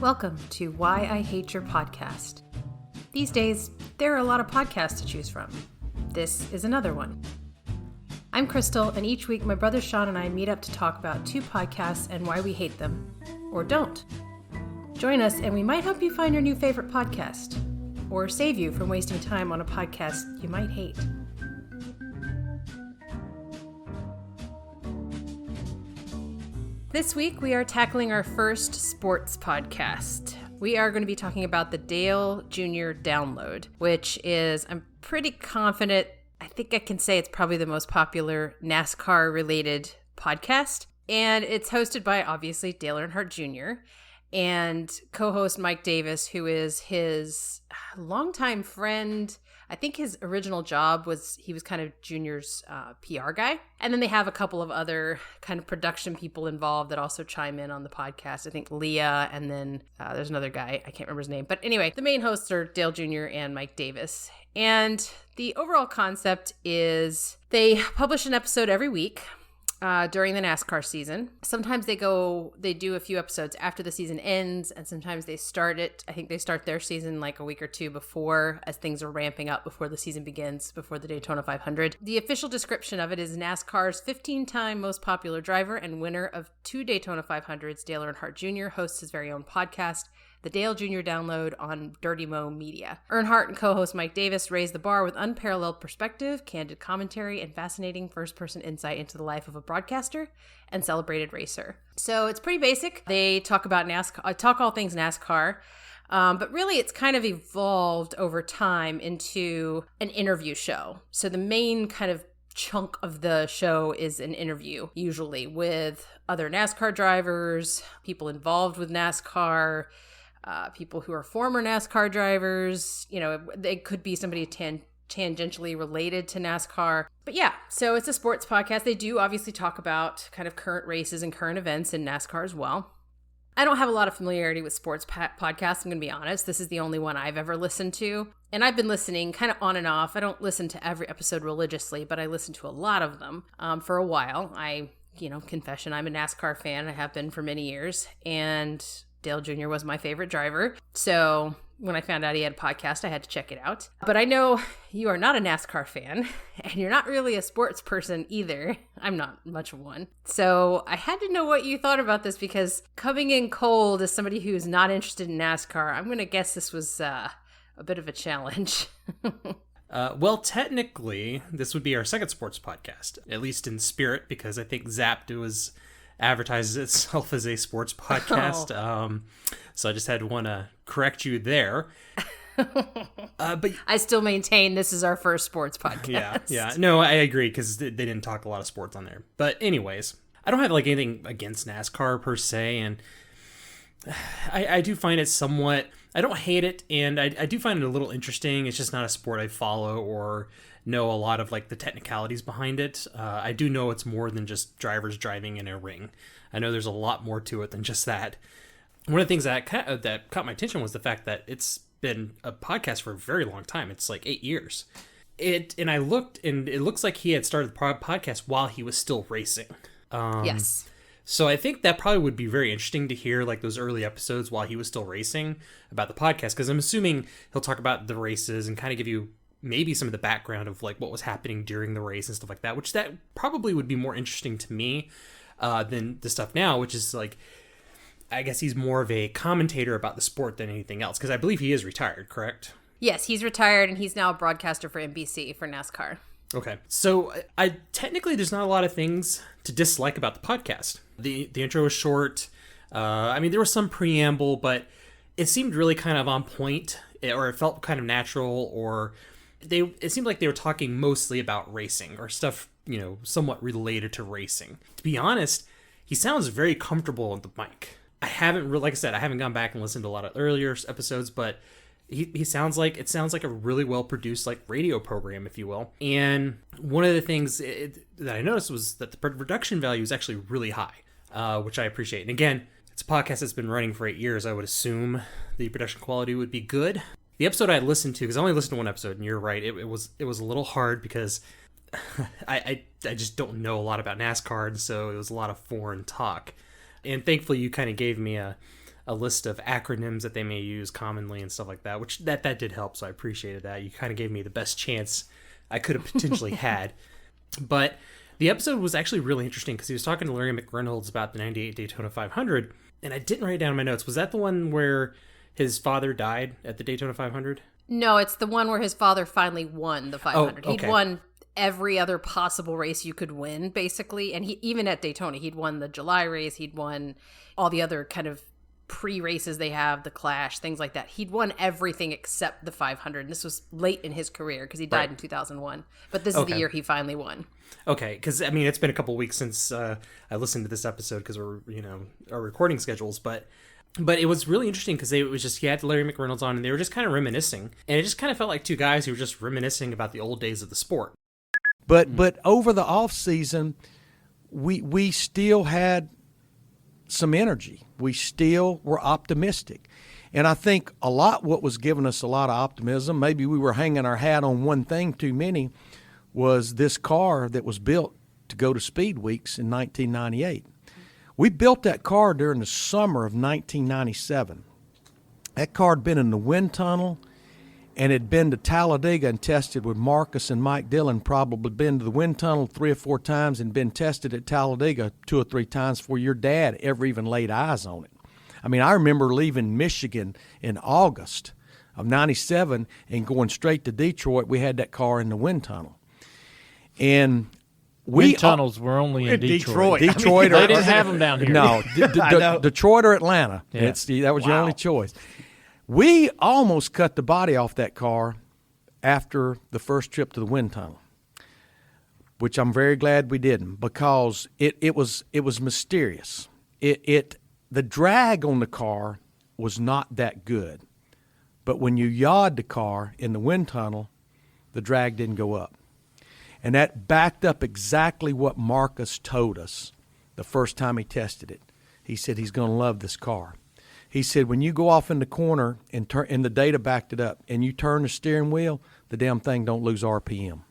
Welcome to Why I Hate Your Podcast. These days, there are a lot of podcasts to choose from. This is another one. I'm Crystal, and each week my brother Sean and I meet up to talk about two podcasts and why we hate them, or don't. Join us and we might help you find your new favorite podcast, or save you from wasting time on a podcast you might hate. This week, we are tackling our first sports podcast. We are going to be talking about the Dale Jr. Download, which is, I'm pretty confident, I think I can say it's probably the most popular NASCAR-related podcast. And it's hosted by, obviously, Dale Earnhardt Jr. and co-host Mike Davis, who is his longtime friend. I think his original job was, he was kind of Junior's PR guy. And then they have a couple of other kind of production people involved that also chime in on the podcast. I think Leah, and then there's another guy, I can't remember his name. But anyway, the main hosts are Dale Jr. and Mike Davis. And the overall concept is they publish an episode every week during the NASCAR season. Sometimes they do a few episodes after the season ends, and sometimes they start it. I think they start their season like a week or two before, as things are ramping up before the season begins, before the Daytona 500. The official description of it is NASCAR's 15-time most popular driver and winner of 2 Daytona 500s, Dale Earnhardt Jr., hosts his very own podcast, the Dale Jr. Download, on Dirty Mo Media. Earnhardt and co-host Mike Davis raise the bar with unparalleled perspective, candid commentary, and fascinating first-person insight into the life of a broadcaster and celebrated racer. So it's pretty basic. They talk about NASCAR, talk all things NASCAR, but really it's kind of evolved over time into an interview show. So the main kind of chunk of the show is an interview, usually with other NASCAR drivers, people involved with NASCAR, people who are former NASCAR drivers. You know, they could be somebody tangentially related to NASCAR. But yeah, so it's a sports podcast. They do obviously talk about kind of current races and current events in NASCAR as well. I don't have a lot of familiarity with sports podcasts, I'm going to be honest. This is the only one I've ever listened to. And I've been listening kind of on and off. I don't listen to every episode religiously, but I listen to a lot of them for a while. Confession, I'm a NASCAR fan. I have been for many years. And Dale Jr. was my favorite driver. So when I found out he had a podcast, I had to check it out. But I know you are not a NASCAR fan, and you're not really a sports person either. I'm not much of one. So I had to know what you thought about this, because coming in cold as somebody who's not interested in NASCAR, I'm going to guess this was a bit of a challenge. Well, technically, this would be our second sports podcast, at least in spirit, because I think Zapped advertises itself as a sports podcast. So I just had to want to correct you there. But I still maintain this is our first sports podcast. Yeah. No, I agree, because they didn't talk a lot of sports on there. But anyways, I don't have like anything against NASCAR per se, and I do find it somewhat, I don't hate it, and I do find it a little interesting. It's just not a sport I follow or know a lot of like the technicalities behind it. I do know it's more than just drivers driving in a ring. I know there's a lot more to it than just that. One of the things that caught my attention was the fact that it's been a podcast for a very long time. It's like 8 years. And I looked, and it looks like he had started the podcast while he was still racing. Yes. So I think that probably would be very interesting to hear like those early episodes while he was still racing about the podcast, because I'm assuming he'll talk about the races and kind of give you maybe some of the background of like what was happening during the race and stuff like that, which that probably would be more interesting to me than the stuff now, which is like, I guess he's more of a commentator about the sport than anything else, because I believe he is retired, correct? Yes, he's retired, and he's now a broadcaster for NBC for NASCAR. Okay, so I technically there's not a lot of things to dislike about the podcast. The intro was short. There was some preamble, but it seemed really kind of on point, or it felt kind of natural, or it seemed like they were talking mostly about racing or stuff, somewhat related to racing. To be honest, he sounds very comfortable on the mic. I haven't gone back and listened to a lot of earlier episodes, but he sounds like a really well produced like radio program, if you will. And one of the things that I noticed was that the production value is actually really high, which I appreciate. And again, it's a podcast that's been running for 8 years. I would assume the production quality would be good. The episode I listened to, because I only listened to one episode, and you're right, it was a little hard because I just don't know a lot about NASCAR, and so it was a lot of foreign talk. And thankfully, you kind of gave me a a list of acronyms that they may use commonly and stuff like that, which that did help. So I appreciated that. You kind of gave me the best chance I could have potentially had. But the episode was actually really interesting because he was talking to Larry McReynolds about the 98 Daytona 500. And I didn't write down in my notes. Was that the one where his father died at the Daytona 500? No, it's the one where his father finally won the 500. Oh, okay. He'd won every other possible race you could win, basically. And he even at Daytona, he'd won the July race. He'd won all the other kind of pre-races they have, the Clash, things like that. He'd won everything except the 500. And this was late in his career because he died in 2001. But this is the year he finally won. Okay, because I mean, it's been a couple weeks since I listened to this episode because we're, our recording schedules, but it was really interesting because it was just, he had Larry McReynolds on and they were just kind of reminiscing, and it just kind of felt like two guys who were just reminiscing about the old days of the sport. But over the off season, we still had some energy. We still were optimistic. And I think a lot what was giving us a lot of optimism, maybe we were hanging our hat on one thing too many, was this car that was built to go to Speed Weeks in 1998. We built that car during the summer of 1997. That car had been in the wind tunnel and had been to Talladega and tested with Marcus and Mike Dillon, probably been to the wind tunnel 3 or 4 times and been tested at Talladega 2 or 3 times before your dad ever even laid eyes on it. I mean, I remember leaving Michigan in August of 97 and going straight to Detroit. We had that car in the wind tunnel. And wind tunnels were only in Detroit. Detroit, they didn't have them down here. No, Detroit or Atlanta. Yeah. That was your only choice. We almost cut the body off that car after the first trip to the wind tunnel, which I'm very glad we didn't, because it was mysterious. The drag on the car was not that good, but when you yawed the car in the wind tunnel, the drag didn't go up. And that backed up exactly what Marcus told us the first time he tested it. He said he's going to love this car. He said when you go off in the corner and the data backed it up, and you turn the steering wheel, the damn thing don't lose RPM.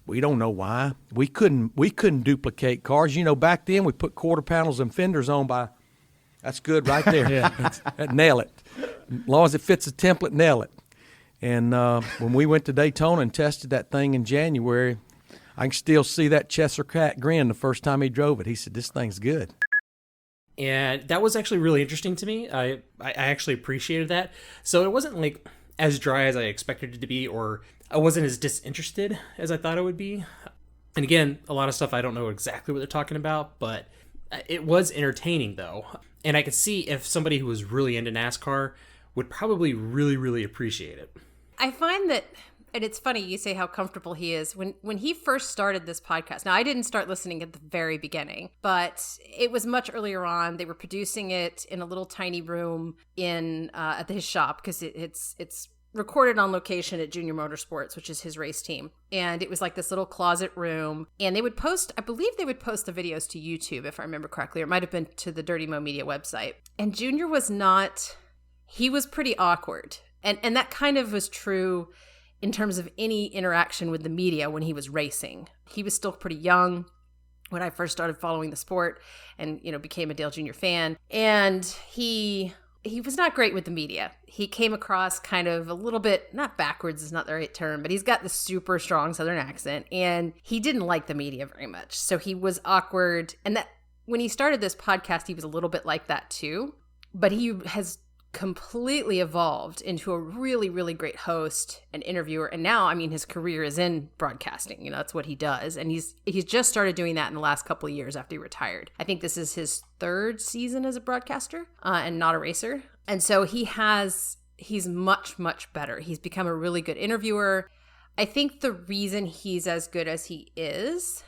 We don't know why. We couldn't duplicate cars. Back then we put quarter panels and fenders on by. That's good right there. Yeah. Nail it. As long as it fits the template, nail it. And when we went to Daytona and tested that thing in January, I can still see that Chester Cat grin the first time he drove it. He said, this thing's good. And that was actually really interesting to me. I actually appreciated that. So it wasn't like as dry as I expected it to be, or I wasn't as disinterested as I thought it would be. And again, a lot of stuff I don't know exactly what they're talking about, but it was entertaining though. And I could see if somebody who was really into NASCAR would probably really, really appreciate it. I find that, and it's funny you say how comfortable he is. When he first started this podcast, now I didn't start listening at the very beginning, but it was much earlier on. They were producing it in a little tiny room at his shop, because it's recorded on location at Junior Motorsports, which is his race team. And it was like this little closet room. And I believe they would post the videos to YouTube, if I remember correctly, or it might have been to the Dirty Mo Media website. And Junior he was pretty awkward. And that kind of was true in terms of any interaction with the media when he was racing. He was still pretty young when I first started following the sport and, became a Dale Jr. fan. And he was not great with the media. He came across kind of a little bit, not backwards is not the right term, but he's got this super strong Southern accent, and he didn't like the media very much. So he was awkward. And that when he started this podcast, he was a little bit like that too. But he has completely evolved into a really, really great host and interviewer. And now, his career is in broadcasting. That's what he does. And he's just started doing that in the last couple of years after he retired. I think this is his 3rd season as a broadcaster and not a racer. And so he's much, much better. He's become a really good interviewer. I think the reason he's as good as he is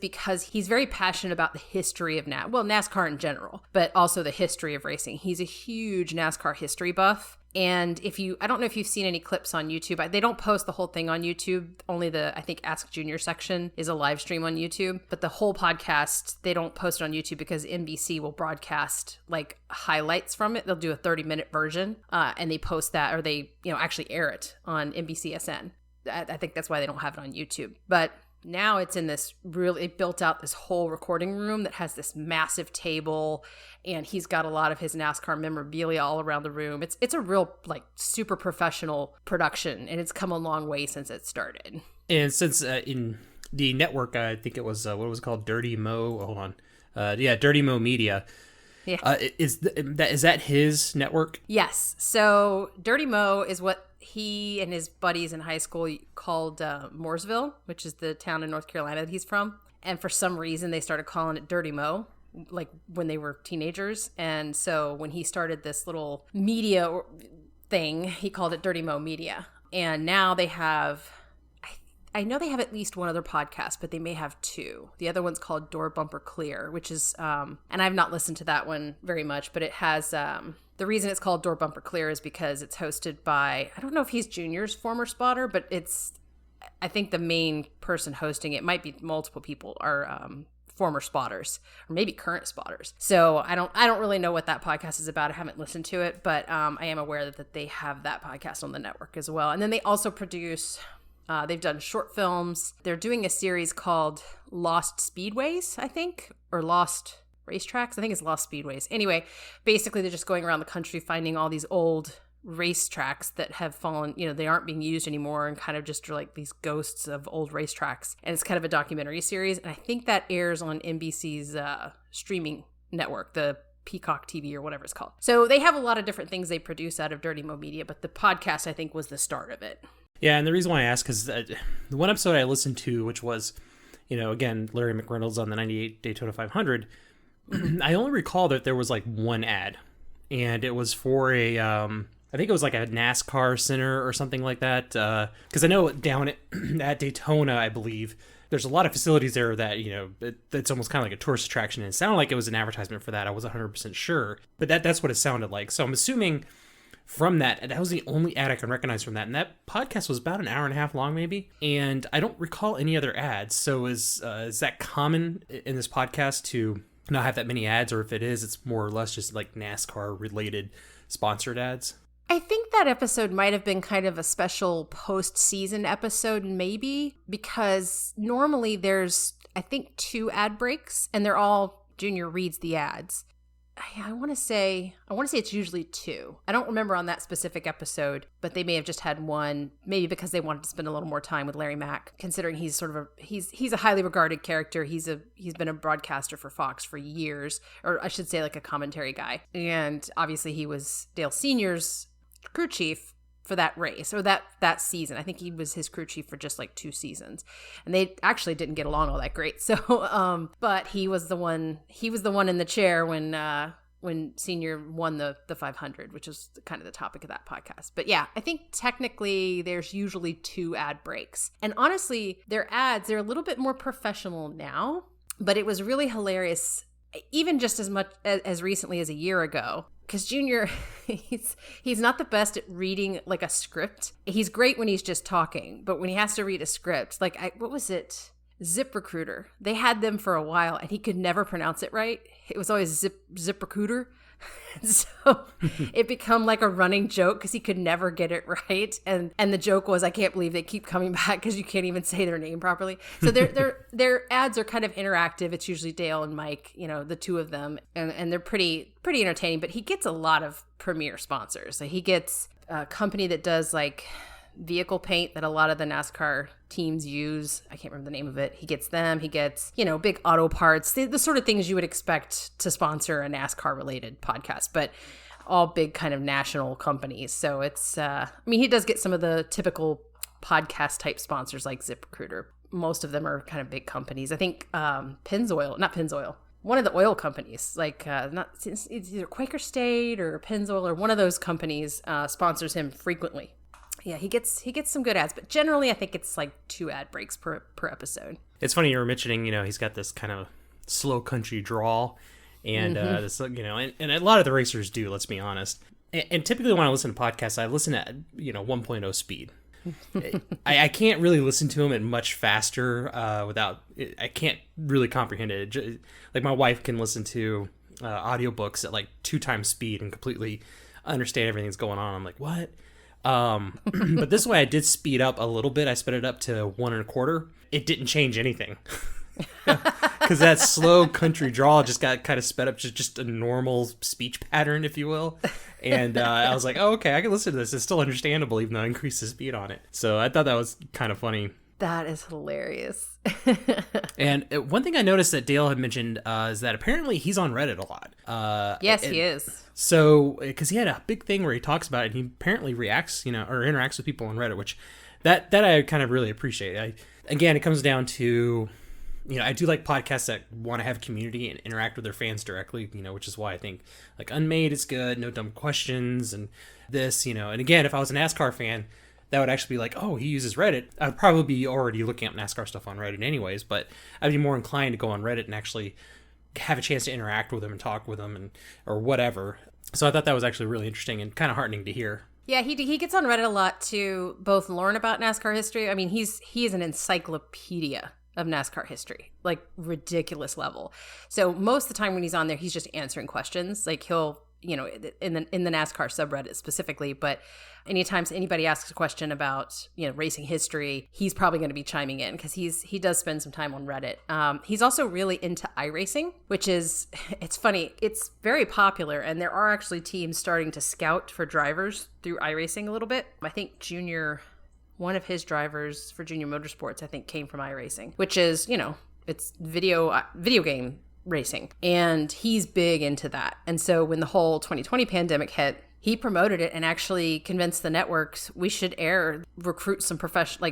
because he's very passionate about the history of NASCAR in general, but also the history of racing. He's a huge NASCAR history buff. And I don't know if you've seen any clips on YouTube. They don't post the whole thing on YouTube. Only I think Ask Junior section is a live stream on YouTube. But the whole podcast, they don't post it on YouTube because NBC will broadcast like highlights from it. They'll do a 30-minute version and they post that, or they actually air it on NBCSN. I think that's why they don't have it on YouTube. But Now it's in this really, it built out this whole recording room that has this massive table, and he's got a lot of his NASCAR memorabilia all around the room. It's a real like super professional production, and it's come a long way since it started. And since in the network, I think it was what was it called, Dirty Mo. Hold on, Dirty Mo Media. Yeah. Is that his network? Yes. So Dirty Mo is what he and his buddies in high school called Mooresville, which is the town in North Carolina that he's from. And for some reason, they started calling it Dirty Mo, like when they were teenagers. And so when he started this little media thing, he called it Dirty Mo Media. And now they have, I know they have at least one other podcast, but they may have two. The other one's called Dore Bumper Clear, which is, and I've not listened to that one very much, but it has, the reason it's called Dore Bumper Clear is because it's hosted by, I don't know if he's Junior's former spotter, but I think the main person hosting it, might be multiple people, are former spotters or maybe current spotters. So I don't really know what that podcast is about. I haven't listened to it, but I am aware that they have that podcast on the network as well. And then they also produce, they've done short films. They're doing a series called Lost Speedways, I think, or Lost Racetracks. I think it's Lost Speedways. Anyway, basically they're just going around the country finding all these old racetracks that have fallen, they aren't being used anymore, and kind of just are like these ghosts of old racetracks. And it's kind of a documentary series. And I think that airs on NBC's streaming network, the Peacock TV or whatever it's called. So they have a lot of different things they produce out of Dirty Mo Media, but the podcast, I think, was the start of it. Yeah, and the reason why I ask is the one episode I listened to, which was, again, Larry McReynolds on the 98 Daytona 500, I only recall that there was like one ad, and it was for I think it was like a NASCAR center or something like that, because I know down at Daytona, I believe, there's a lot of facilities there that, it's almost kind of like a tourist attraction, and it sounded like it was an advertisement for that. I wasn't 100% sure, but that's what it sounded like. So I'm assuming from that was the only ad I can recognize from that. And that podcast was about an hour and a half long, maybe. And I don't recall any other ads. So is that common in this podcast to not have that many ads? Or if it is, it's more or less just like NASCAR related sponsored ads? I think that episode might have been kind of a special post-season episode, maybe, because normally there's, I think, 2 ad breaks, and they're all Junior reads the ads. I want to say it's usually 2. I don't remember on that specific episode, but they may have just had one, maybe because they wanted to spend a little more time with Larry Mack, considering he's sort of he's a highly regarded character. He's been a broadcaster for Fox for years, or I should say like a commentary guy. And obviously he was Dale Sr.'s crew chief for that race, or that season. I think he was his crew chief for just like 2 seasons, and they actually didn't get along all that great. So but he was the one in the chair when Senior won the 500, which is kind of the topic of that podcast. But yeah, I think technically there's usually 2 ad breaks, and honestly their ads, they're a little bit more professional now, but it was really hilarious even just as much as recently as a year ago. Because Junior, he's not the best at reading like a script. He's great when he's just talking, but when he has to read a script, like what was it? ZipRecruiter. They had them for a while, and he could never pronounce it right. It was always ZipRecruiter. So it became like a running joke because he could never get it right. And the joke was, I can't believe they keep coming back because you can't even say their name properly. So their ads are kind of interactive. It's usually Dale and Mike, the 2 of them, and they're pretty entertaining. But he gets a lot of premier sponsors. So he gets a company that does like vehicle paint that a lot of the NASCAR teams use. I can't remember the name of it. He gets them. He gets, big auto parts, the sort of things you would expect to sponsor a NASCAR related podcast, but all big kind of national companies. So it's, he does get some of the typical podcast type sponsors like ZipRecruiter. Most of them are kind of big companies. I think not Pennzoil. One of the oil companies, like it's either Quaker State or Pennzoil, or one of those companies sponsors him frequently. Yeah, he gets some good ads, but generally I think it's like 2 ad breaks per episode. It's funny you were mentioning, he's got this kind of slow country drawl, and this, and a lot of the racers do, let's be honest. And typically when I listen to podcasts, I listen at 1.0 speed. I can't really listen to them at much faster I can't really comprehend it. Like my wife can listen to audiobooks at like 2 times speed and completely understand everything that's going on. I'm like, what? But this way I did speed up a little bit. I sped it up to 1 1/4. It didn't change anything. Because that slow country drawl just got kind of sped up to just a normal speech pattern, if you will. And I was like, oh, okay, I can listen to this. It's still understandable, even though I increased the speed on it. So I thought that was kind of funny. That is hilarious. And one thing I noticed that Dale had mentioned is that apparently he's on Reddit a lot. Yes, he is. So, because he had a big thing where he talks about it, and he apparently reacts, or interacts with people on Reddit, which that I kind of really appreciate. Again, it comes down to, I do like podcasts that want to have community and interact with their fans directly, which is why I think like Unmade is good, No Dumb Questions, and this, and again, if I was a NASCAR fan, that would actually be like, oh, he uses Reddit. I'd probably be already looking up NASCAR stuff on Reddit anyways, but I'd be more inclined to go on Reddit and actually have a chance to interact with them and talk with them or whatever. So I thought that was actually really interesting and kind of heartening to hear. Yeah, he gets on Reddit a lot to both learn about NASCAR history. I mean, he is an encyclopedia of NASCAR history, like ridiculous level. So most of the time when he's on there, he's just answering questions. Like he'll, in the NASCAR subreddit specifically, but anytime anybody asks a question about, racing history, he's probably going to be chiming in because he does spend some time on Reddit. He's also really into iRacing, which it's funny. It's very popular, and there are actually teams starting to scout for drivers through iRacing a little bit. I think one of his drivers for Junior Motorsports, I think, came from iRacing, which is, it's video game racing. And he's big into that. And so when the whole 2020 pandemic hit, he promoted it and actually convinced the networks we should recruit some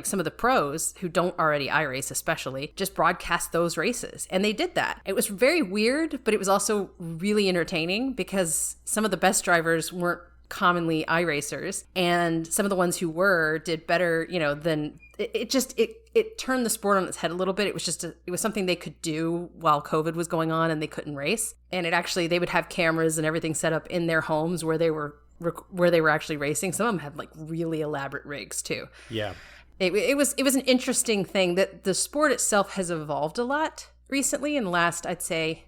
some of the pros who don't already iRace, especially, just broadcast those races. And they did that. It was very weird, but it was also really entertaining because some of the best drivers weren't commonly iRacers, and some of the ones who were did better, than it turned the sport on its head a little bit. It was it was something they could do while COVID was going on and they couldn't race. And they would have cameras and everything set up in their homes where they were actually racing. Some of them had like really elaborate rigs too. Yeah. It was an interesting thing that the sport itself has evolved a lot recently in the last, I'd say,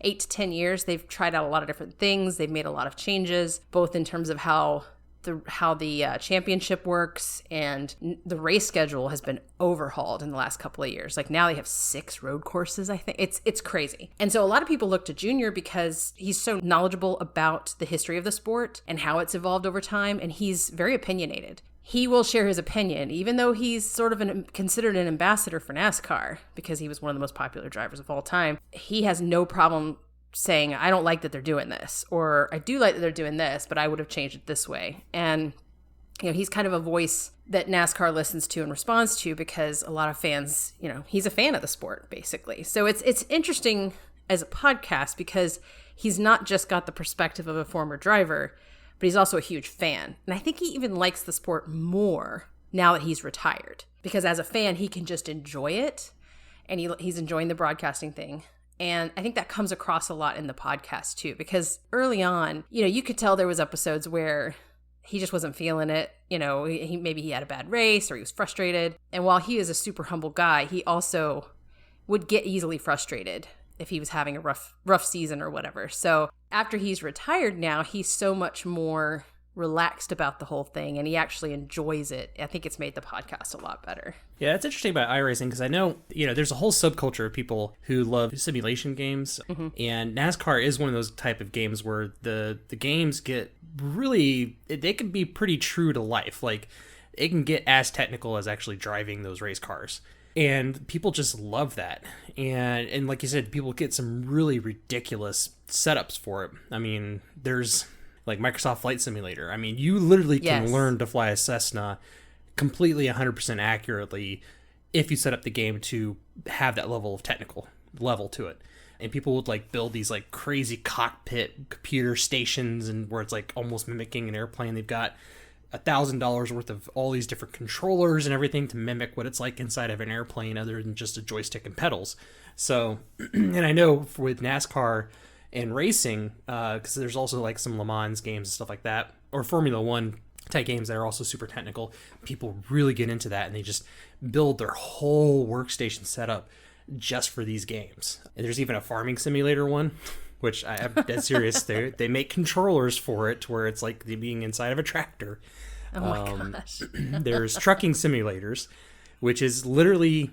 8 to 10 years. They've tried out a lot of different things. They've made a lot of changes, both in terms of how the championship works, and the race schedule has been overhauled in the last couple of years. Like now they have 6 road courses, I think. It's crazy. And so a lot of people look to Junior because he's so knowledgeable about the history of the sport and how it's evolved over time, and he's very opinionated. He will share his opinion, even though he's sort of considered an ambassador for NASCAR because he was one of the most popular drivers of all time. He has no problem saying, I don't like that they're doing this, or I do like that they're doing this, but I would have changed it this way. And, he's kind of a voice that NASCAR listens to and responds to because a lot of fans, he's a fan of the sport, basically. So it's interesting as a podcast because he's not just got the perspective of a former driver, but he's also a huge fan. And I think he even likes the sport more now that he's retired, because as a fan, he can just enjoy it, and he's enjoying the broadcasting thing. And I think that comes across a lot in the podcast too, because early on, you could tell there was episodes where he just wasn't feeling it. Maybe he had a bad race or he was frustrated. And while he is a super humble guy, he also would get easily frustrated if he was having a rough season or whatever. So after he's retired now, he's so much more relaxed about the whole thing, and he actually enjoys it. I think it's made the podcast a lot better. Yeah, it's interesting about iRacing because I know, there's a whole subculture of people who love simulation games, and NASCAR is one of those type of games where the games get really, they can be pretty true to life. Like, it can get as technical as actually driving those race cars. And people just love that. And like you said, people get some really ridiculous setups for it. I mean, there's like Microsoft Flight Simulator. I mean, you literally can learn to fly a Cessna completely 100% accurately if you set up the game to have that level of technical level to it. And people would like build these like crazy cockpit computer stations, and where it's like almost mimicking an airplane. They've got $1,000 worth of all these different controllers and everything to mimic what it's like inside of an airplane other than just a joystick and pedals. So, and I know with NASCAR and racing, because there's also like some Le Mans games and stuff like that, or Formula One type games that are also super technical. People really get into that, and they just build their whole workstation setup just for these games. And there's even a farming simulator one, which I'm dead serious. They make controllers for it to where it's like being inside of a tractor. Oh my gosh. There's trucking simulators, which is literally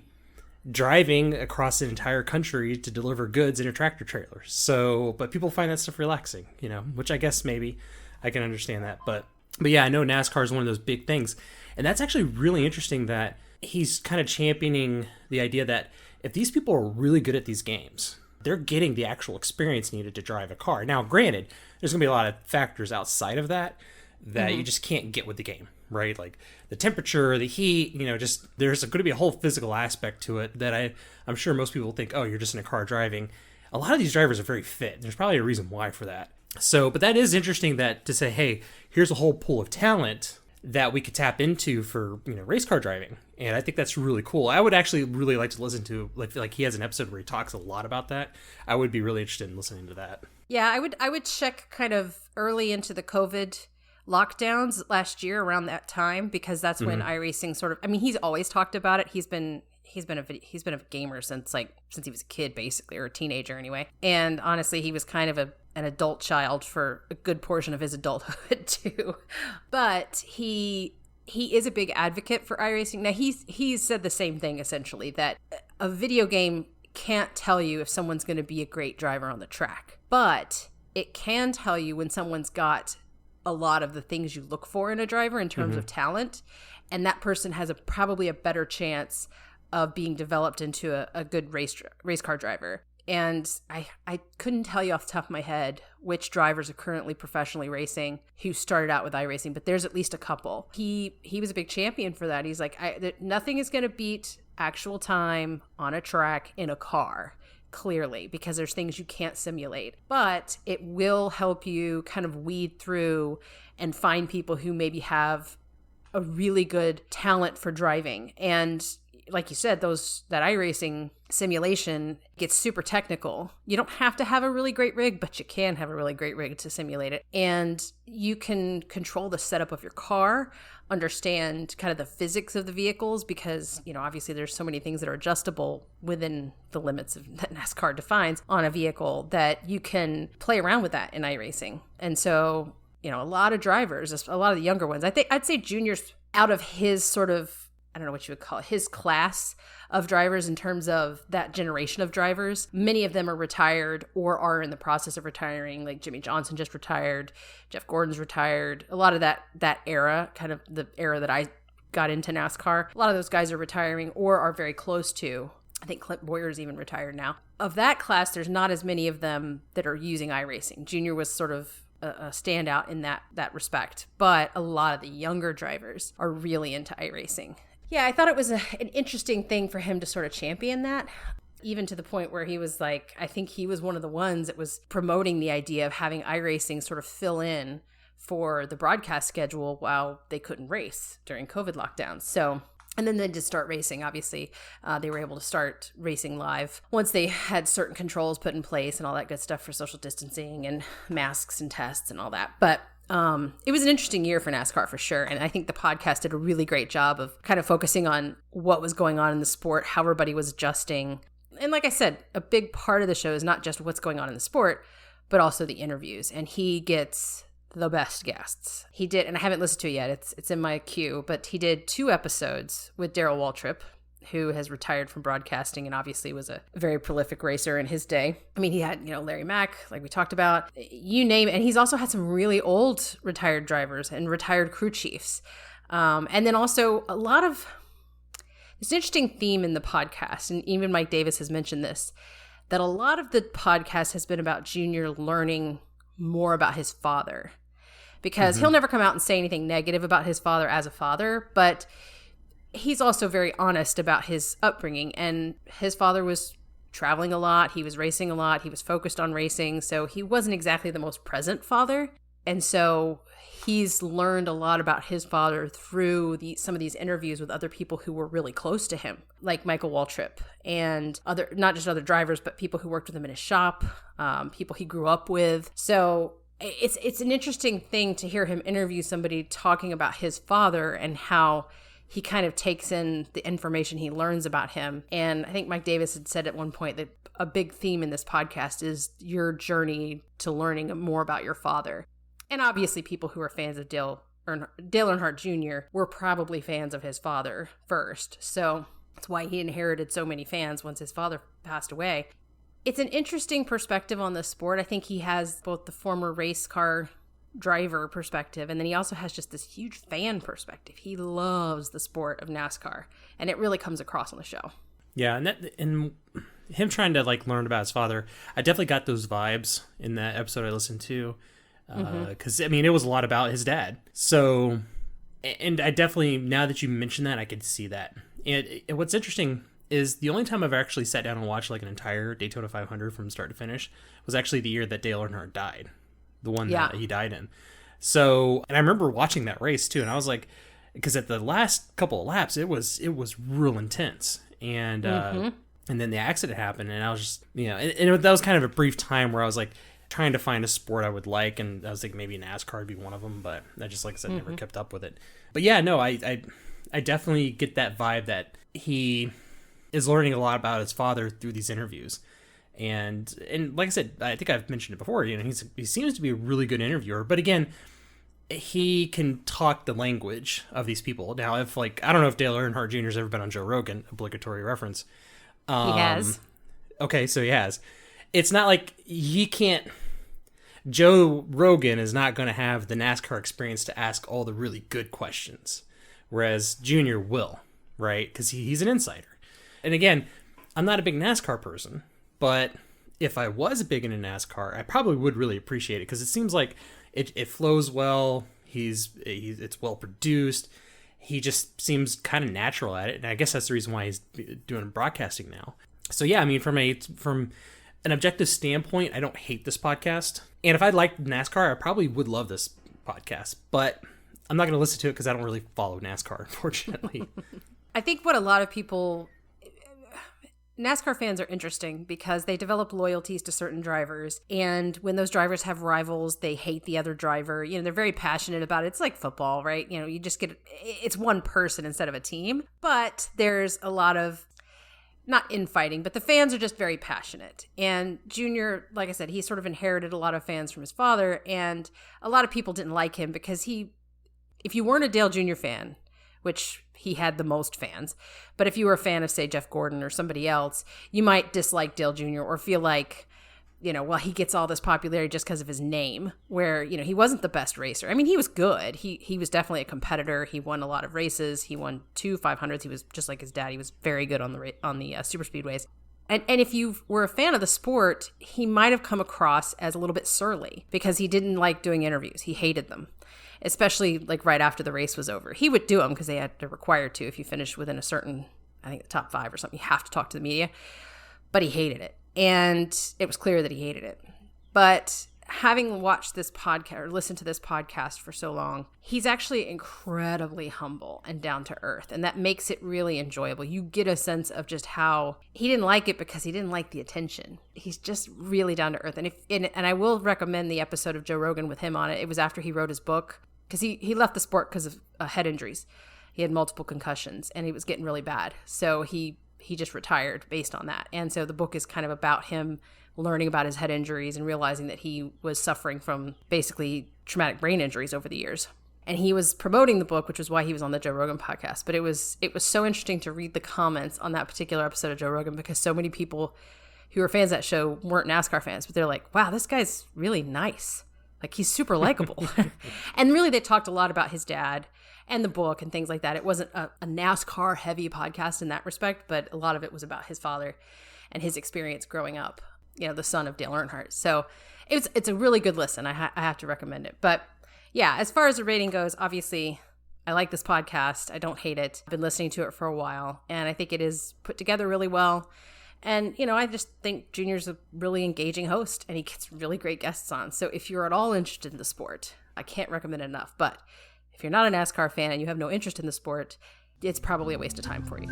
driving across an entire country to deliver goods in a tractor trailer. So, but people find that stuff relaxing, which I guess maybe I can understand that. But yeah, I know NASCAR is one of those big things. And that's actually really interesting that he's kind of championing the idea that if these people are really good at these games, they're getting the actual experience needed to drive a car. Now, granted, there's going to be a lot of factors outside of that you just can't get with the game, right? Like the temperature, the heat, just there's going to be a whole physical aspect to it that I'm sure most people think, oh, you're just in a car driving. A lot of these drivers are very fit. There's probably a reason why for that. So, but that is interesting that to say, hey, here's a whole pool of talent that we could tap into for, race car driving. And I think that's really cool. I would actually really like to listen to, like he has an episode where he talks a lot about that. I would be really interested in listening to that. Yeah, I would check kind of early into the COVID lockdowns last year around that time, because that's when iRacing sort of, I mean, he's always talked about it. He's been a gamer since he was a kid, basically, or a teenager anyway. And honestly, he was kind of an adult child for a good portion of his adulthood too. But he is a big advocate for iRacing. Now, he's said the same thing, essentially, that a video game can't tell you if someone's going to be a great driver on the track, but it can tell you when someone's got a lot of the things you look for in a driver in terms of talent, and that person has probably a better chance of being developed into a good race car driver. And I couldn't tell you off the top of my head which drivers are currently professionally racing who started out with iRacing, but there's at least a couple. He was a big champion for that. He's like, nothing is going to beat actual time on a track in a car, clearly, because there's things you can't simulate. But it will help you kind of weed through and find people who maybe have a really good talent for driving. And like you said, that iRacing simulation gets super technical. You don't have to have a really great rig, but you can have a really great rig to simulate it. And you can control the setup of your car, understand kind of the physics of the vehicles, because, obviously there's so many things that are adjustable within the limits that NASCAR defines on a vehicle, that you can play around with that in iRacing. And so, a lot of drivers, a lot of the younger ones, I'd say Junior's out of his sort of, I don't know what you would call it, his class of drivers in terms of that generation of drivers. Many of them are retired or are in the process of retiring. Like Jimmy Johnson just retired, Jeff Gordon's retired. A lot of that era, kind of the era that I got into NASCAR, a lot of those guys are retiring or are very close to. I think Clint Boyer's even retired now. Of that class, there's not as many of them that are using iRacing. Junior was sort of a standout in that respect, but a lot of the younger drivers are really into iRacing. Yeah, I thought it was an interesting thing for him to sort of champion that, even to the point where he was like, I think he was one of the ones that was promoting the idea of having iRacing sort of fill in for the broadcast schedule while they couldn't race during COVID lockdowns. So, and then they just start racing. Obviously, they were able to start racing live once they had certain controls put in place and all that good stuff for social distancing and masks and tests and all that. But it was an interesting year for NASCAR for sure. And I think the podcast did a really great job of kind of focusing on what was going on in the sport, how everybody was adjusting. And like I said, a big part of the show is not just what's going on in the sport, but also the interviews. And he gets the best guests. He did, and I haven't listened to it yet. It's in my queue, but he did 2 episodes with Darrell Waltrip, who has retired from broadcasting and obviously was a very prolific racer in his day. I mean, he had, Larry Mack, like we talked about, you name it. And he's also had some really old retired drivers and retired crew chiefs. And then also there's an interesting theme in the podcast, and even Mike Davis has mentioned this, that a lot of the podcast has been about Junior learning more about his father, because he'll never come out and say anything negative about his father as a father, but he's also very honest about his upbringing, and his father was traveling a lot. He was racing a lot. He was focused on racing. So he wasn't exactly the most present father. And so he's learned a lot about his father through some of these interviews with other people who were really close to him, like Michael Waltrip, and not just other drivers, but people who worked with him in his shop, people he grew up with. So it's an interesting thing to hear him interview somebody talking about his father and how he kind of takes in the information he learns about him. And I think Mike Davis had said at one point that a big theme in this podcast is your journey to learning more about your father. And obviously people who are fans of Dale Dale Earnhardt Jr. were probably fans of his father first. So that's why he inherited so many fans once his father passed away. It's an interesting perspective on the sport. I think he has both the former race car driver perspective, and then he also has just this huge fan perspective. He loves the sport of NASCAR, and it really comes across on the show. Yeah, and him trying to like learn about his father, I definitely got those vibes in that episode I listened to, because I mean it was a lot about his dad. So, and I definitely, now that you mentioned that, I could see that. And what's interesting is the only time I've actually sat down and watched like an entire Daytona 500 from start to finish was actually the year that Dale Earnhardt died. The one that he died in. So, and I remember watching that race too, and I was like, because at the last couple of laps, it was real intense, and then the accident happened, and I was just, and that was kind of a brief time where I was like trying to find a sport I would like, and I was like maybe NASCAR would be one of them, but I just, like I said, never kept up with it. But yeah, no, I definitely get that vibe that he is learning a lot about his father through these interviews. And like I said, I think I've mentioned it before, he seems to be a really good interviewer, but again, he can talk the language of these people. Now, if I don't know if Dale Earnhardt Jr. has ever been on Joe Rogan, obligatory reference. He has. Okay, so he has. It's not like Joe Rogan is not going to have the NASCAR experience to ask all the really good questions, whereas Junior will, right? Because he's an insider. And again, I'm not a big NASCAR person, but if I was big into NASCAR, I probably would really appreciate it, because it seems like it flows well. It's well produced. He just seems kind of natural at it, and I guess that's the reason why he's doing broadcasting now. So yeah, I mean, from an objective standpoint, I don't hate this podcast. And if I liked NASCAR, I probably would love this podcast. But I'm not going to listen to it because I don't really follow NASCAR, unfortunately. I think what a lot of people... NASCAR fans are interesting because they develop loyalties to certain drivers, and when those drivers have rivals, they hate the other driver. They're very passionate about it. It's like football, right? You just it's one person instead of a team, but there's a lot of, not infighting, but the fans are just very passionate. And Junior, like I said, he sort of inherited a lot of fans from his father, and a lot of people didn't like him because if you weren't a Dale Jr. fan, which he had the most fans, but if you were a fan of, say, Jeff Gordon or somebody else, you might dislike Dale Jr. or feel like, well, he gets all this popularity just because of his name, where, he wasn't the best racer. I mean, he was good. He was definitely a competitor. He won a lot of races. He won 2 500s. He was just like his dad. He was very good on the super speedways. And if you were a fan of the sport, he might have come across as a little bit surly because he didn't like doing interviews. He hated them, especially like right after the race was over. He would do them because they had to require to. If you finished within a certain, I think the top 5 or something, you have to talk to the media. But he hated it. And it was clear that he hated it. But having watched this podcast or listened to this podcast for so long, he's actually incredibly humble and down to earth. And that makes it really enjoyable. You get a sense of just how he didn't like it because he didn't like the attention. He's just really down to earth. And I will recommend the episode of Joe Rogan with him on it. It was after he wrote his book, because he left the sport because of head injuries. He had multiple concussions and he was getting really bad. So he just retired based on that. And so the book is kind of about him learning about his head injuries and realizing that he was suffering from basically traumatic brain injuries over the years. And he was promoting the book, which was why he was on the Joe Rogan podcast. But it was so interesting to read the comments on that particular episode of Joe Rogan, because so many people who were fans of that show weren't NASCAR fans, but they're like, wow, this guy's really nice. Like, he's super likable. And really, they talked a lot about his dad and the book and things like that. It wasn't a NASCAR heavy podcast in that respect, but a lot of it was about his father and his experience growing up, the son of Dale Earnhardt. So it's a really good listen. I have to recommend it. But yeah, as far as the rating goes, obviously I like this podcast. I don't hate it. I've been listening to it for a while, and I think it is put together really well. And, I just think Junior's a really engaging host, and he gets really great guests on. So if you're at all interested in the sport, I can't recommend it enough. But if you're not a NASCAR fan and you have no interest in the sport, it's probably a waste of time for you.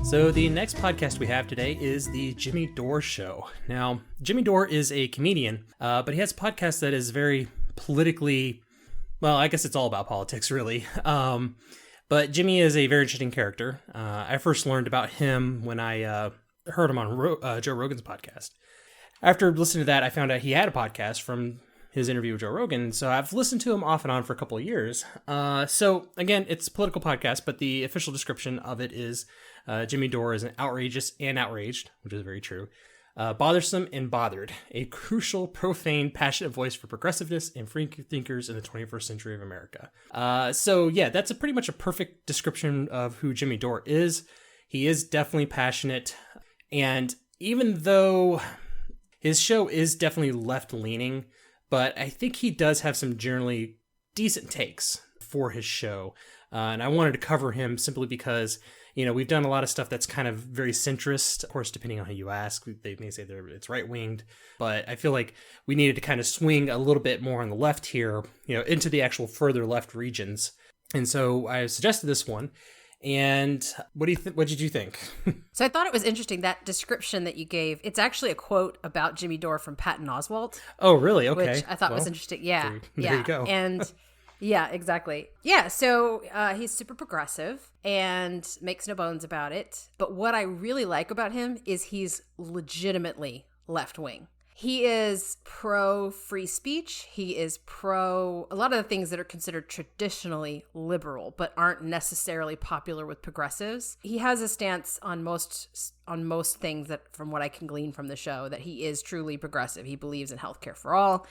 So the next podcast we have today is the Jimmy Dore Show. Now, Jimmy Dore is a comedian, but he has a podcast that is very politically, well, I guess it's all about politics, really. But Jimmy is a very interesting character. I first learned about him when I heard him on Joe Rogan's podcast. after listening to that, I found out he had a podcast from his interview with Joe Rogan. So I've listened to him off and on for a couple of years. So again, it's a political podcast, but the official description of it is Jimmy Dore is an outrageous and outraged, which is very true, bothersome and bothered, a crucial, profane, passionate voice for progressiveness and free thinkers in the 21st century of America. So yeah, that's pretty much a perfect description of who Jimmy Dore is. He is definitely passionate, and even though his show is definitely left-leaning, but I think he does have some generally decent takes for his show. And I wanted to cover him simply because, we've done a lot of stuff that's kind of very centrist. Of course, depending on who you ask, they may say it's right-winged. But I feel like we needed to kind of swing a little bit more on the left here, into the actual further left regions. And so I suggested this one. And what did you think? So I thought it was interesting, that description that you gave. It's actually a quote about Jimmy Dore from Patton Oswalt. Oh, really? Okay. Which I thought was interesting. Yeah. There you go. And yeah, exactly. Yeah. So he's super progressive and makes no bones about it. But what I really like about him is he's legitimately left-wing. He is pro free speech. He is pro a lot of the things that are considered traditionally liberal, but aren't necessarily popular with progressives. He has a stance on most things that, from what I can glean from the show, that he is truly progressive. He believes in healthcare for all,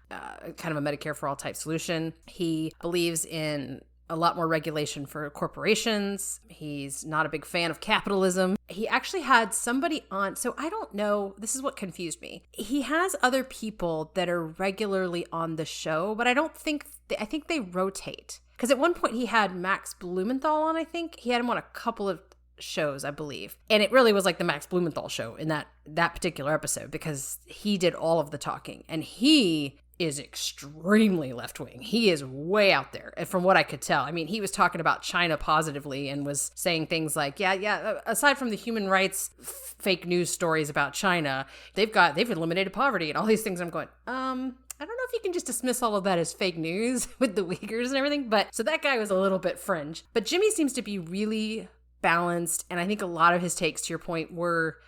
kind of a Medicare for all type solution. He believes in a lot more regulation for corporations. He's not a big fan of capitalism. He actually had somebody on, so I don't know, this is what confused me. He has other people that are regularly on the show, but I think they rotate. Because at one point he had Max Blumenthal on, I think. He had him on a couple of shows, I believe. And it really was like the Max Blumenthal show in that particular episode, because he did all of the talking. And he is extremely left-wing. He is way out there, from what I could tell. I mean, he was talking about China positively and was saying things like, aside from the human rights fake news stories about China, they've eliminated poverty and all these things. I'm going, I don't know if you can just dismiss all of that as fake news with the Uyghurs and everything. But so that guy was a little bit fringe. But Jimmy seems to be really balanced. And I think a lot of his takes, to your point, were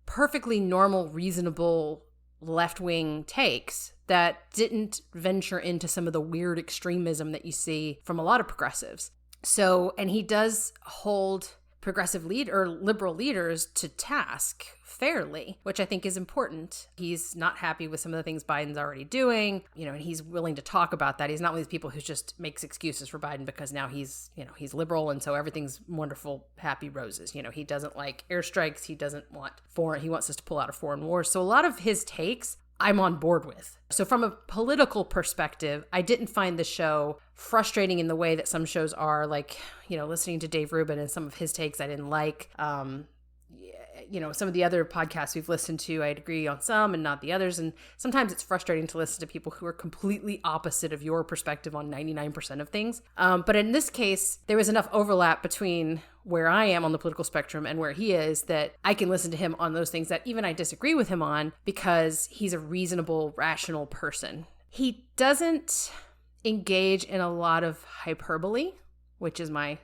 perfectly normal, reasonable left-wing takes that didn't venture into some of the weird extremism that you see from a lot of progressives. So, and he does hold progressive liberal leaders to task fairly, which I think is important. He's not happy with some of the things Biden's already doing, and he's willing to talk about that. He's not one of these people who just makes excuses for Biden because now he's liberal and so everything's wonderful, happy roses. He doesn't like airstrikes. He doesn't want he wants us to pull out of foreign wars. So a lot of his takes I'm on board with. So from a political perspective, I didn't find the show frustrating in the way that some shows are, like, listening to Dave Rubin and some of his takes I didn't like. Some of the other podcasts we've listened to, I'd agree on some and not the others. And sometimes it's frustrating to listen to people who are completely opposite of your perspective on 99% of things. But in this case, there was enough overlap between where I am on the political spectrum and where he is that I can listen to him on those things that even I disagree with him on, because he's a reasonable, rational person. He doesn't engage in a lot of hyperbole, which is my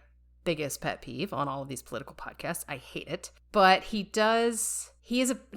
biggest pet peeve on all of these political podcasts. I hate it. But he is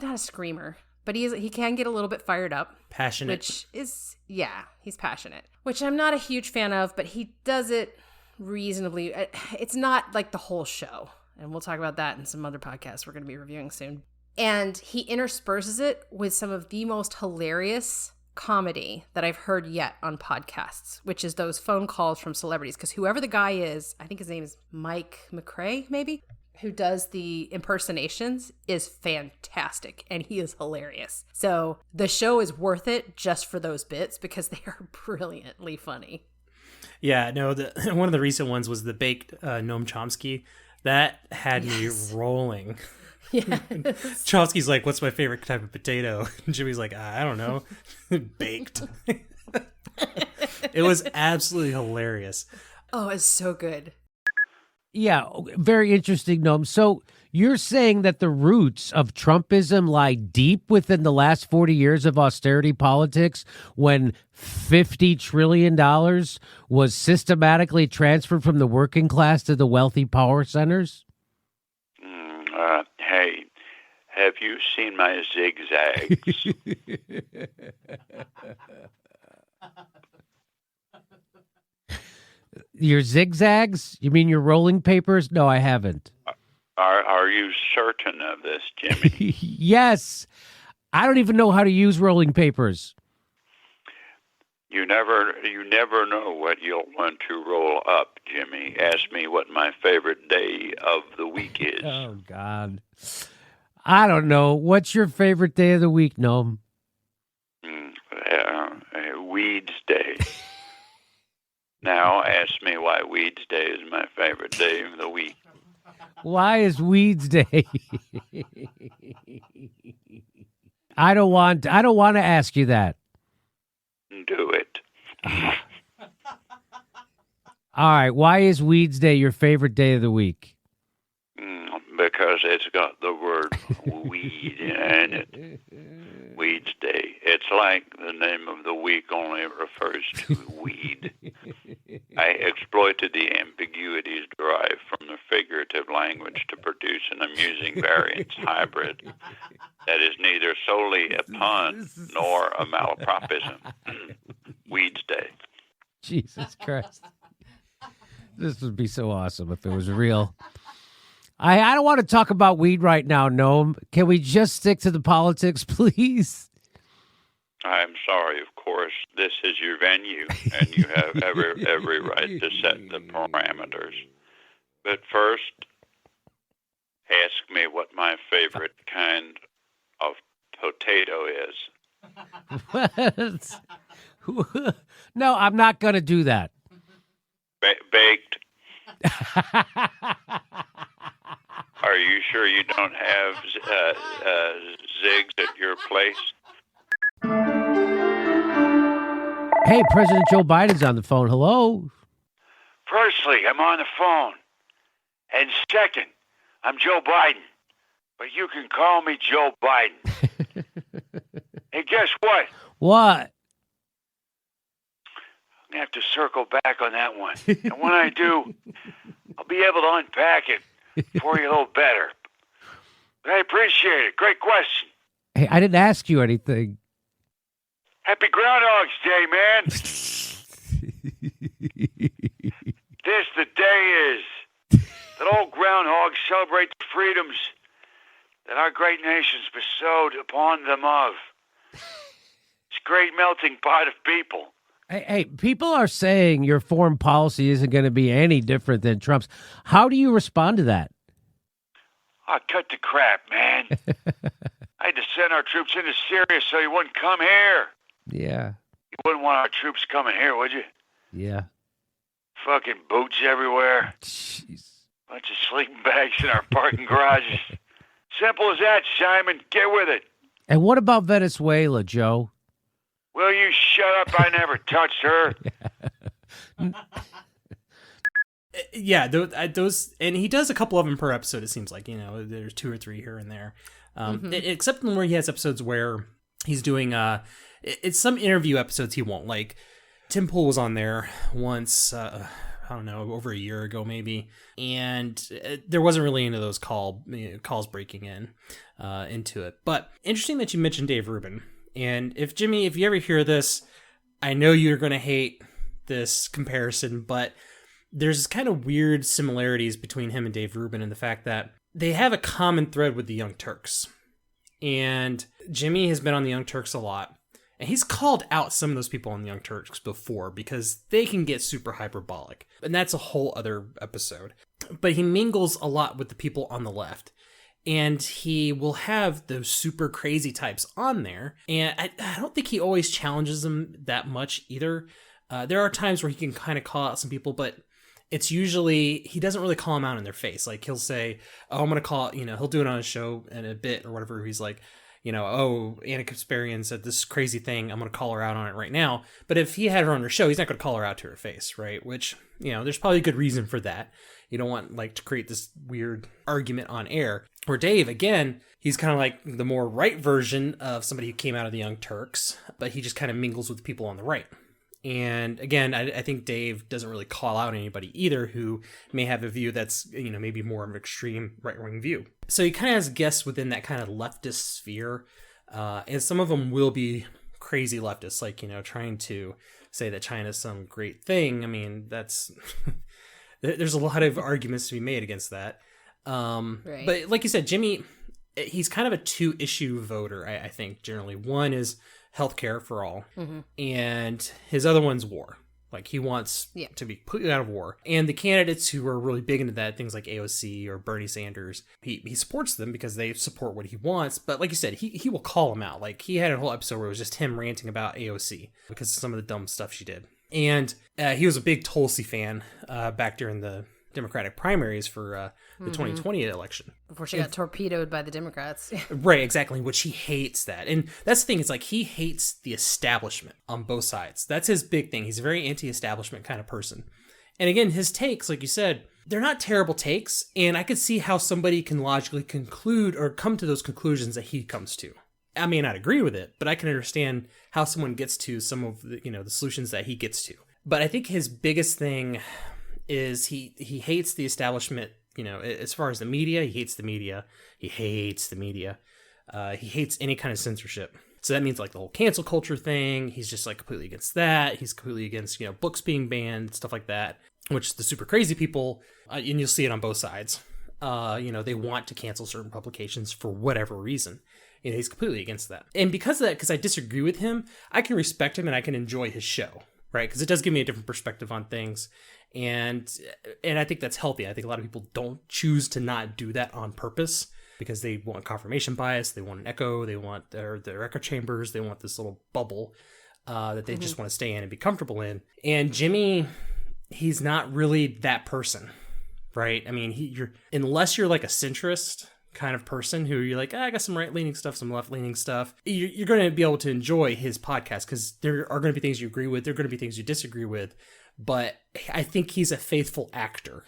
not a screamer, but he can get a little bit fired up. Passionate. Which is, he's passionate, which I'm not a huge fan of, but he does it reasonably. It's not like the whole show. And we'll talk about that in some other podcasts we're going to be reviewing soon. And he intersperses it with some of the most hilarious comedy that I've heard yet on podcasts, which is those phone calls from celebrities. Because whoever the guy is, I think his name is Mike McRae, maybe, who does the impersonations, is fantastic, and he is hilarious. So the show is worth it just for those bits, because they are brilliantly funny. Yeah, no, one of the recent ones was the baked Noam Chomsky. That had me rolling. Yeah. Chomsky's like, what's my favorite type of potato? And Jimmy's like, I don't know. Baked. It was absolutely hilarious. Oh, it's so good. Yeah, very interesting, Noam. So you're saying that the roots of Trumpism lie deep within the last 40 years of austerity politics, when $50 trillion was systematically transferred from the working class to the wealthy power centers? Have you seen my zigzags? Your zigzags? You mean your rolling papers? No, I haven't. Are you certain of this, Jimmy? Yes. I don't even know how to use rolling papers. You never know what you'll want to roll up, Jimmy. Ask me what my favorite day of the week is. Oh, God. I don't know. What's your favorite day of the week, Noam? Weeds Day. Now ask me why Weeds Day is my favorite day of the week. Why is Weeds Day? I don't want to ask you that. Do it. All right. Why is Weeds Day your favorite day of the week? Because it's got the word weed in it. Weeds Day. It's like the name of the week only refers to weed. I exploited the ambiguities derived from the figurative language to produce an amusing variance hybrid that is neither solely a pun nor a malapropism. Weeds Day. Jesus Christ. This would be so awesome if it was real. I don't want to talk about weed right now, Noam. Can we just stick to the politics, please? I'm sorry, of course. This is your venue, and you have every right to set the parameters. But first, ask me what my favorite kind of potato is. What? No, I'm not going to do that. Baked. Are you sure you don't have zigs at your place? Hey, President Joe Biden's on the phone. Hello. Firstly, I'm on the phone. And second, I'm Joe Biden. But you can call me Joe Biden. Hey, guess what? What? I'm going to have to circle back on that one. And when I do, I'll be able to unpack it for you a little better. But I appreciate it. Great question. Hey, I didn't ask you anything. Happy Groundhog's Day, man. This the day is that old groundhogs celebrate the freedoms that our great nations bestowed upon them of. This great melting pot of people. Hey, people are saying your foreign policy isn't going to be any different than Trump's. How do you respond to that? Oh, cut the crap, man. I had to send our troops into Syria so you wouldn't come here. Yeah. You wouldn't want our troops coming here, would you? Yeah. Fucking boots everywhere. Jeez. Bunch of sleeping bags in our parking garages. Simple as that, Simon. Get with it. And what about Venezuela, Joe? Will you shut up? I never touched her. Yeah, those, and he does a couple of them per episode. It seems like, there's 2 or 3 here and there, except where he has episodes where he's doing it's some interview episodes he won't. Like Tim Pool was on there once, I don't know, over a year ago maybe, and there wasn't really any of those calls breaking into it. But interesting that you mentioned Dave Rubin. And if Jimmy, if you ever hear this, I know you're going to hate this comparison, but there's kind of weird similarities between him and Dave Rubin in the fact that they have a common thread with the Young Turks. And Jimmy has been on the Young Turks a lot. And he's called out some of those people on the Young Turks before because they can get super hyperbolic. And that's a whole other episode. But he mingles a lot with the people on the left. And he will have those super crazy types on there. And I don't think he always challenges them that much either. There are times where he can kind of call out some people, but it's usually, he doesn't really call them out in their face. Like he'll say, oh, I'm going to call, he'll do it on a show in a bit or whatever. He's like, oh, Anna Kasparian said this crazy thing. I'm going to call her out on it right now. But if he had her on her show, he's not going to call her out to her face, right? Which, there's probably a good reason for that. You don't want to create this weird argument on air. Or Dave, again, he's kind of like the more right version of somebody who came out of the Young Turks, but he just kind of mingles with people on the right. And again, I think Dave doesn't really call out anybody either who may have a view that's, maybe more of an extreme right-wing view. So he kind of has guests within that kind of leftist sphere. And some of them will be crazy leftists, like, trying to say that China's some great thing. I mean, that's... there's a lot of arguments to be made against that. Right. But like you said, Jimmy, he's kind of a two-issue voter, I think, generally. One is healthcare for all, and his other one's war. Like, he wants to be completely out of war. And the candidates who are really big into that, things like AOC or Bernie Sanders, he supports them because they support what he wants. But like you said, he will call them out. Like, he had a whole episode where it was just him ranting about AOC because of some of the dumb stuff she did. And he was a big Tulsi fan back during the Democratic primaries for the 2020 election. Before she got torpedoed by the Democrats. Right, exactly, which he hates that. And that's the thing, it's like he hates the establishment on both sides. That's his big thing. He's a very anti-establishment kind of person. And again, his takes, like you said, they're not terrible takes, and I could see how somebody can logically conclude or come to those conclusions that he comes to. I may not agree with it, but I can understand how someone gets to some of the, the solutions that he gets to. But I think his biggest thing is he hates the establishment, as far as the media. He hates the media. He hates the media. He hates any kind of censorship. So that means like the whole cancel culture thing. He's just like completely against that. He's completely against, books being banned, stuff like that, which the super crazy people, and you'll see it on both sides, they want to cancel certain publications for whatever reason. He's completely against that. And because of that, because I disagree with him, I can respect him and I can enjoy his show, right? Because it does give me a different perspective on things. And I think that's healthy. I think a lot of people don't choose to not do that on purpose because they want confirmation bias, they want an echo, they want their echo chambers, they want this little bubble that they just want to stay in and be comfortable in. And Jimmy, he's not really that person, right? I mean, unless you're like a centrist kind of person who you're like, I got some right-leaning stuff, some left-leaning stuff, you're going to be able to enjoy his podcast because there are going to be things you agree with, there are going to be things you disagree with, but I think he's a faithful actor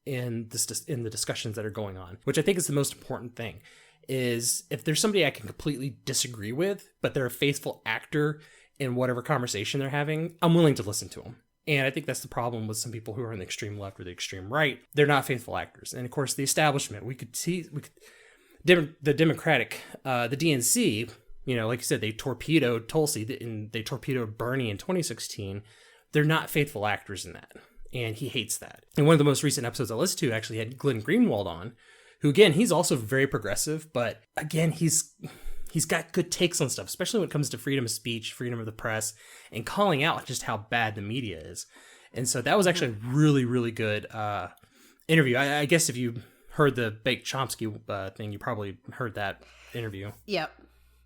in the discussions that are going on, which I think is the most important thing, is if there's somebody I can completely disagree with, but they're a faithful actor in whatever conversation they're having, I'm willing to listen to them. And I think that's the problem with some people who are on the extreme left or the extreme right. They're not faithful actors. And of course, the establishment, the Democratic, the DNC, like you said, they torpedoed Tulsi and they torpedoed Bernie in 2016. They're not faithful actors in that. And he hates that. And one of the most recent episodes I listened to actually had Glenn Greenwald on, who again, he's also very progressive, but again, he's got good takes on stuff, especially when it comes to freedom of speech, freedom of the press, and calling out just how bad the media is. And so that was actually a really, really good interview. I guess if you heard the Baked Chomsky thing, you probably heard that interview. Yep.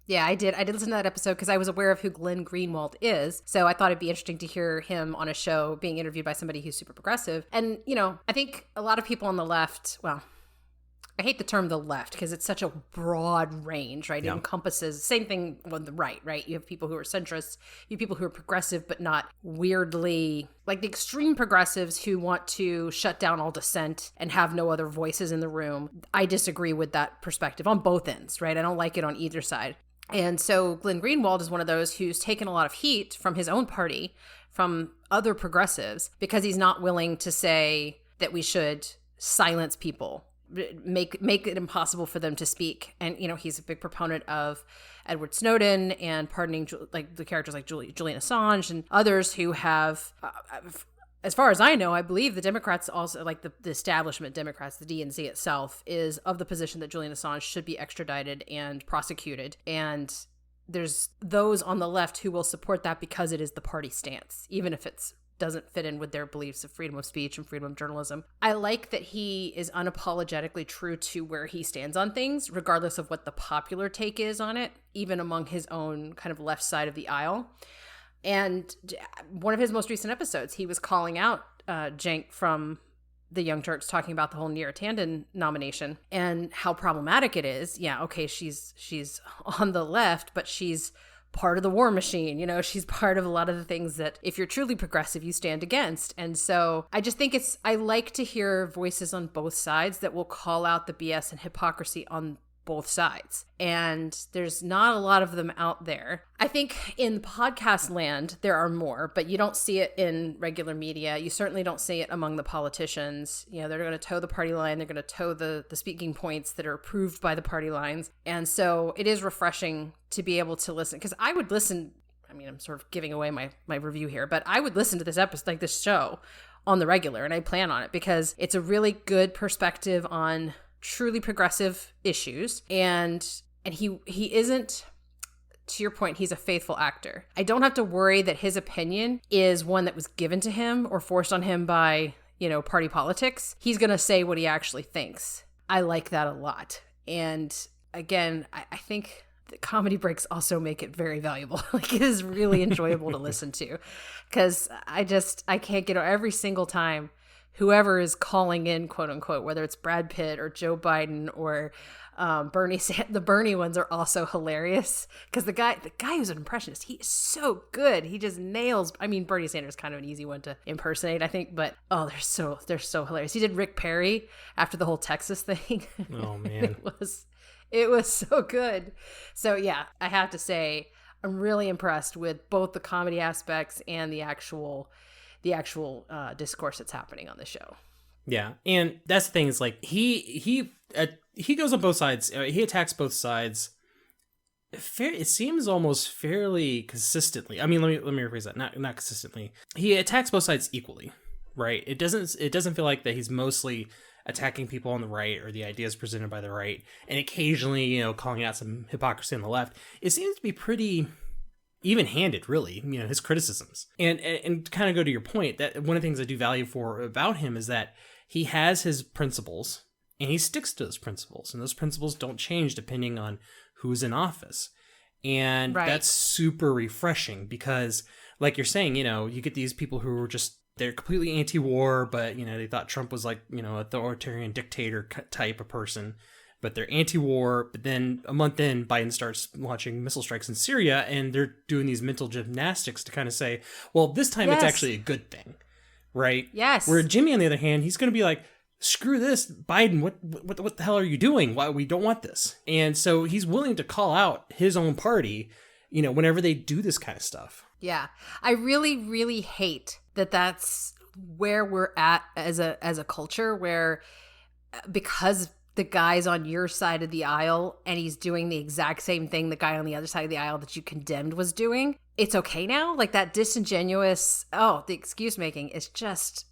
Yeah, I did. I did listen to that episode because I was aware of who Glenn Greenwald is. So I thought it'd be interesting to hear him on a show being interviewed by somebody who's super progressive. And, I think a lot of people on the left, well, I hate the term the left because it's such a broad range, right? It encompasses, same thing on the right? You have people who are centrists, you have people who are progressive, but not weirdly, like the extreme progressives who want to shut down all dissent and have no other voices in the room. I disagree with that perspective on both ends, right? I don't like it on either side. And so Glenn Greenwald is one of those who's taken a lot of heat from his own party, from other progressives, because he's not willing to say that we should silence people, make it impossible for them to speak. And, he's a big proponent of Edward Snowden and pardoning like the characters like Julian Assange and others who have, as far as I know, I believe the Democrats also, like the establishment Democrats, the DNC itself, is of the position that Julian Assange should be extradited and prosecuted. And there's those on the left who will support that because it is the party stance, even if it doesn't fit in with their beliefs of freedom of speech and freedom of journalism. I like that he is unapologetically true to where he stands on things, regardless of what the popular take is on it, even among his own kind of left side of the aisle. And one of his most recent episodes, he was calling out Cenk from the Young Turks, talking about the whole Neera Tanden nomination and how problematic it is. Yeah, okay, she's on the left, but she's part of the war machine. She's part of a lot of the things that if you're truly progressive, you stand against. And so I just think I like to hear voices on both sides that will call out the BS and hypocrisy on both sides. And there's not a lot of them out there. I think in podcast land, there are more, but you don't see it in regular media. You certainly don't see it among the politicians. You know, they're going to toe the party line. They're going to toe the speaking points that are approved by the party lines. And so it is refreshing to be able to listen, because I would listen. I mean, I'm sort of giving away my review here, but I would listen to this episode, like this show, on the regular, and I plan on it because it's a really good perspective on truly progressive issues. And he isn't, to your point, he's a faithful actor. I don't have to worry that his opinion is one that was given to him or forced on him by, you know, party politics. He's going to say what he actually thinks. I like that a lot. And again, I think the comedy breaks also make it very valuable. Like, it is really enjoyable to listen to, because I can't get every single time whoever is calling in, quote unquote, whether it's Brad Pitt or Joe Biden or Bernie Sanders. The Bernie ones are also hilarious because the guy who's an impressionist, he is so good. He just nails. I mean, Bernie Sanders is kind of an easy one to impersonate, I think, but they're so hilarious. He did Rick Perry after the whole Texas thing. Oh man, It was so good. So yeah, I have to say I'm really impressed with both the comedy aspects and the actual discourse that's happening on the show. Yeah, and that's the thing, is like he goes on both sides. He attacks both sides. It seems almost fairly consistently. I mean, let me rephrase that. Not consistently. He attacks both sides equally, right? It doesn't feel like that he's mostly attacking people on the right or the ideas presented by the right, and occasionally, you know, calling out some hypocrisy on the left. It seems to be pretty even-handed, really, you know, his criticisms. And to kind of go to your point, that one of the things I do value about him is that he has his principles, and he sticks to those principles, and those principles don't change depending on who's in office. And That's super refreshing because, like you're saying, you know, you get these people who are just, they're completely anti-war, but, you know, they thought Trump was like, you know, authoritarian dictator type of person, but they're anti-war. But then a month in, Biden starts launching missile strikes in Syria, and they're doing these mental gymnastics to kind of say, well, this time It's actually a good thing, right? Yes. Where Jimmy, on the other hand, he's going to be like, screw this, Biden, what the hell are you doing? Why, we don't want this. And so he's willing to call out his own party, you know, whenever they do this kind of stuff. Yeah. I really, really hate that that's where we're at as a culture, where because the guy's on your side of the aisle and he's doing the exact same thing the guy on the other side of the aisle that you condemned was doing, it's okay now? Like, that disingenuous, the excuse making is just,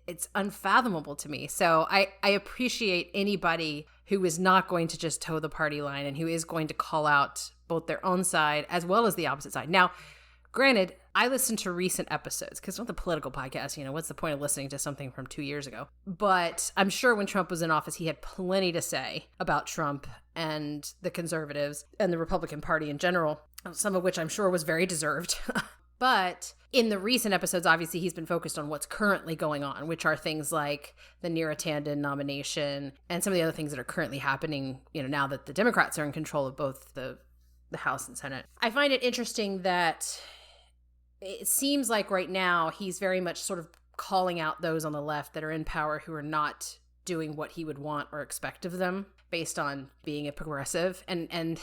it's unfathomable to me. So I appreciate anybody who is not going to just toe the party line and who is going to call out both their own side as well as the opposite side. Now, granted, I listen to recent episodes because with the political podcast, you know, what's the point of listening to something from 2 years ago? But I'm sure when Trump was in office, he had plenty to say about Trump and the conservatives and the Republican Party in general, some of which I'm sure was very deserved. But in the recent episodes, obviously, he's been focused on what's currently going on, which are things like the Neera Tanden nomination and some of the other things that are currently happening, you know, now that the Democrats are in control of both the House and Senate. I find it interesting that it seems like right now he's very much sort of calling out those on the left that are in power who are not doing what he would want or expect of them based on being a progressive. And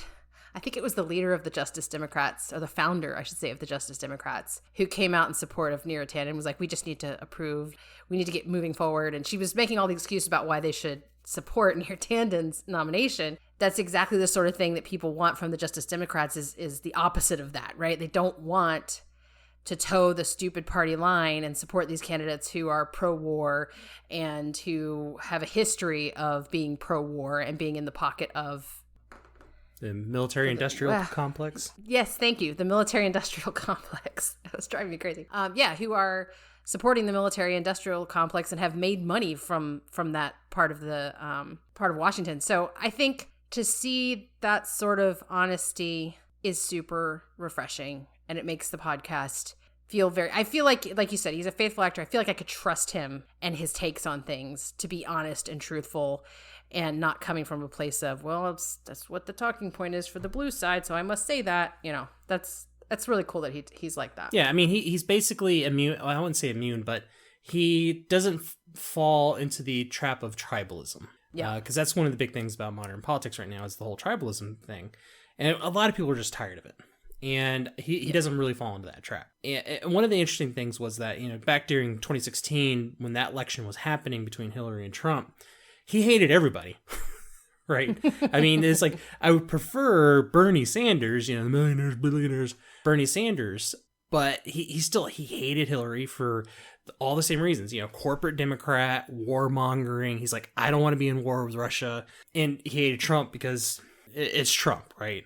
I think it was the leader of the Justice Democrats, or the founder, I should say, of the Justice Democrats, who came out in support of Neera Tanden and was like, we just need to approve. We need to get moving forward. And she was making all the excuses about why they should support Neera Tanden's nomination. That's exactly the sort of thing that people want from the Justice Democrats is the opposite of that, right? They don't want to toe the stupid party line and support these candidates who are pro-war and who have a history of being pro-war and being in the pocket of the military-industrial complex. Yes, thank you. The military-industrial complex. That was driving me crazy. Who are supporting the military-industrial complex and have made money from that part of the part of Washington. So I think to see that sort of honesty is super refreshing, and it makes the podcast feel I feel like you said, he's a faithful actor. I feel like I could trust him and his takes on things to be honest and truthful and not coming from a place of, well, that's what the talking point is for the blue side, so I must say that. You know, that's really cool that he's like that. Yeah, I mean, he's basically immune. Well, I wouldn't say immune, but he doesn't fall into the trap of tribalism. Yeah. Because that's one of the big things about modern politics right now is the whole tribalism thing. And a lot of people are just tired of it. And he doesn't really fall into that trap. And one of the interesting things was that, back during 2016, when that election was happening between Hillary and Trump, he hated everybody. Right? I mean, it's like, I would prefer Bernie Sanders, the millionaires, billionaires, Bernie Sanders, but he hated Hillary for all the same reasons, corporate Democrat, warmongering. He's like, I don't want to be in war with Russia. And he hated Trump because it's Trump, right?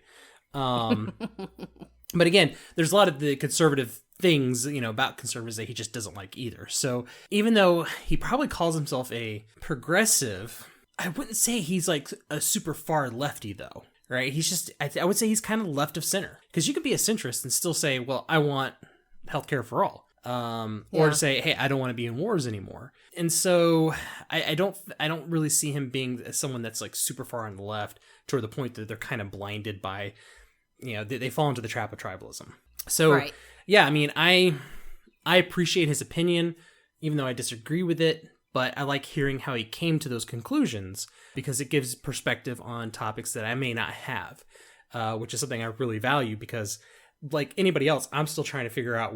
But again, there's a lot of the conservative things, about conservatives that he just doesn't like either. So even though he probably calls himself a progressive, I wouldn't say he's like a super far lefty though, right? He's just, I would say he's kind of left of center, because you could be a centrist and still say, well, I want healthcare for all. Or to say, hey, I don't want to be in wars anymore. And so I don't really see him being someone that's like super far on the left toward the point that they're kind of blinded by, they fall into the trap of tribalism. So, right. Yeah, I mean, I appreciate his opinion, even though I disagree with it, but I like hearing how he came to those conclusions because it gives perspective on topics that I may not have, which is something I really value because, like anybody else, I'm still trying to figure out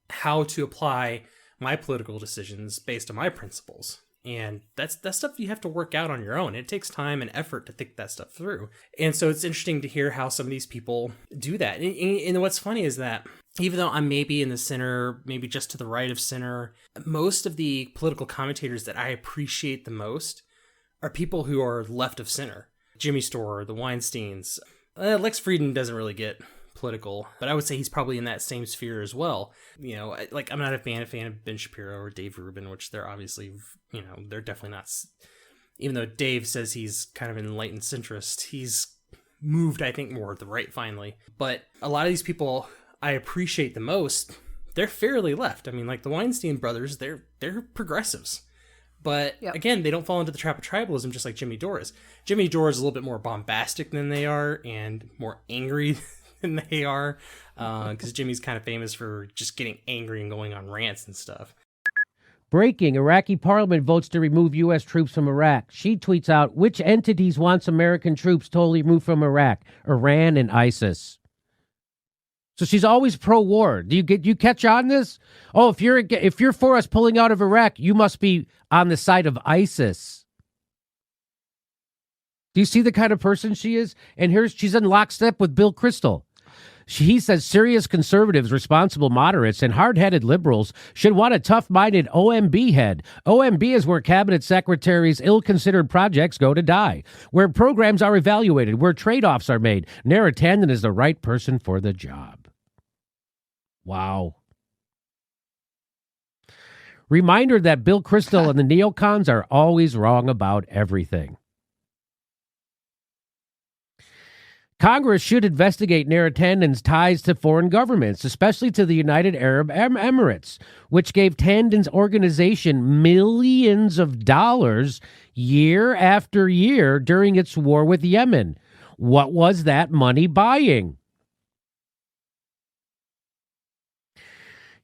how to apply my political decisions based on my principles. And that's stuff you have to work out on your own. It takes time and effort to think that stuff through. And so it's interesting to hear how some of these people do that. And what's funny is that even though I'm maybe in the center, maybe just to the right of center, most of the political commentators that I appreciate the most are people who are left of center. Jimmy Storer, the Weinsteins. Lex Frieden doesn't really get political, but I would say he's probably in that same sphere as well. Like I'm not a fan of Ben Shapiro or Dave Rubin, which they're obviously, they're definitely not. Even though Dave says he's kind of an enlightened centrist, he's moved, I think, more to the right finally. But a lot of these people I appreciate the most, they're fairly left. I mean, like the Weinstein brothers, they're progressives. But again, they don't fall into the trap of tribalism just like Jimmy Dore is. Jimmy Dore is a little bit more bombastic than they are and more angry than they are, because Jimmy's kind of famous for just getting angry and going on rants and stuff. Breaking, Iraqi parliament votes to remove U.S. troops from Iraq. She tweets out, which entities wants American troops totally removed from Iraq? Iran and ISIS. So she's always pro-war. Do you catch on this? Oh, if you're for us pulling out of Iraq, you must be on the side of ISIS. Do you see the kind of person she is? And she's in lockstep with Bill Kristol. He says serious conservatives, responsible moderates, and hard-headed liberals should want a tough-minded OMB head. OMB is where cabinet secretaries' ill-considered projects go to die, where programs are evaluated, where trade-offs are made. Neera Tanden is the right person for the job. Wow. Reminder that Bill Kristol and the neocons are always wrong about everything. Congress should investigate Neera Tanden's ties to foreign governments, especially to the United Arab Emirates, which gave Tanden's organization millions of dollars year after year during its war with Yemen. What was that money buying?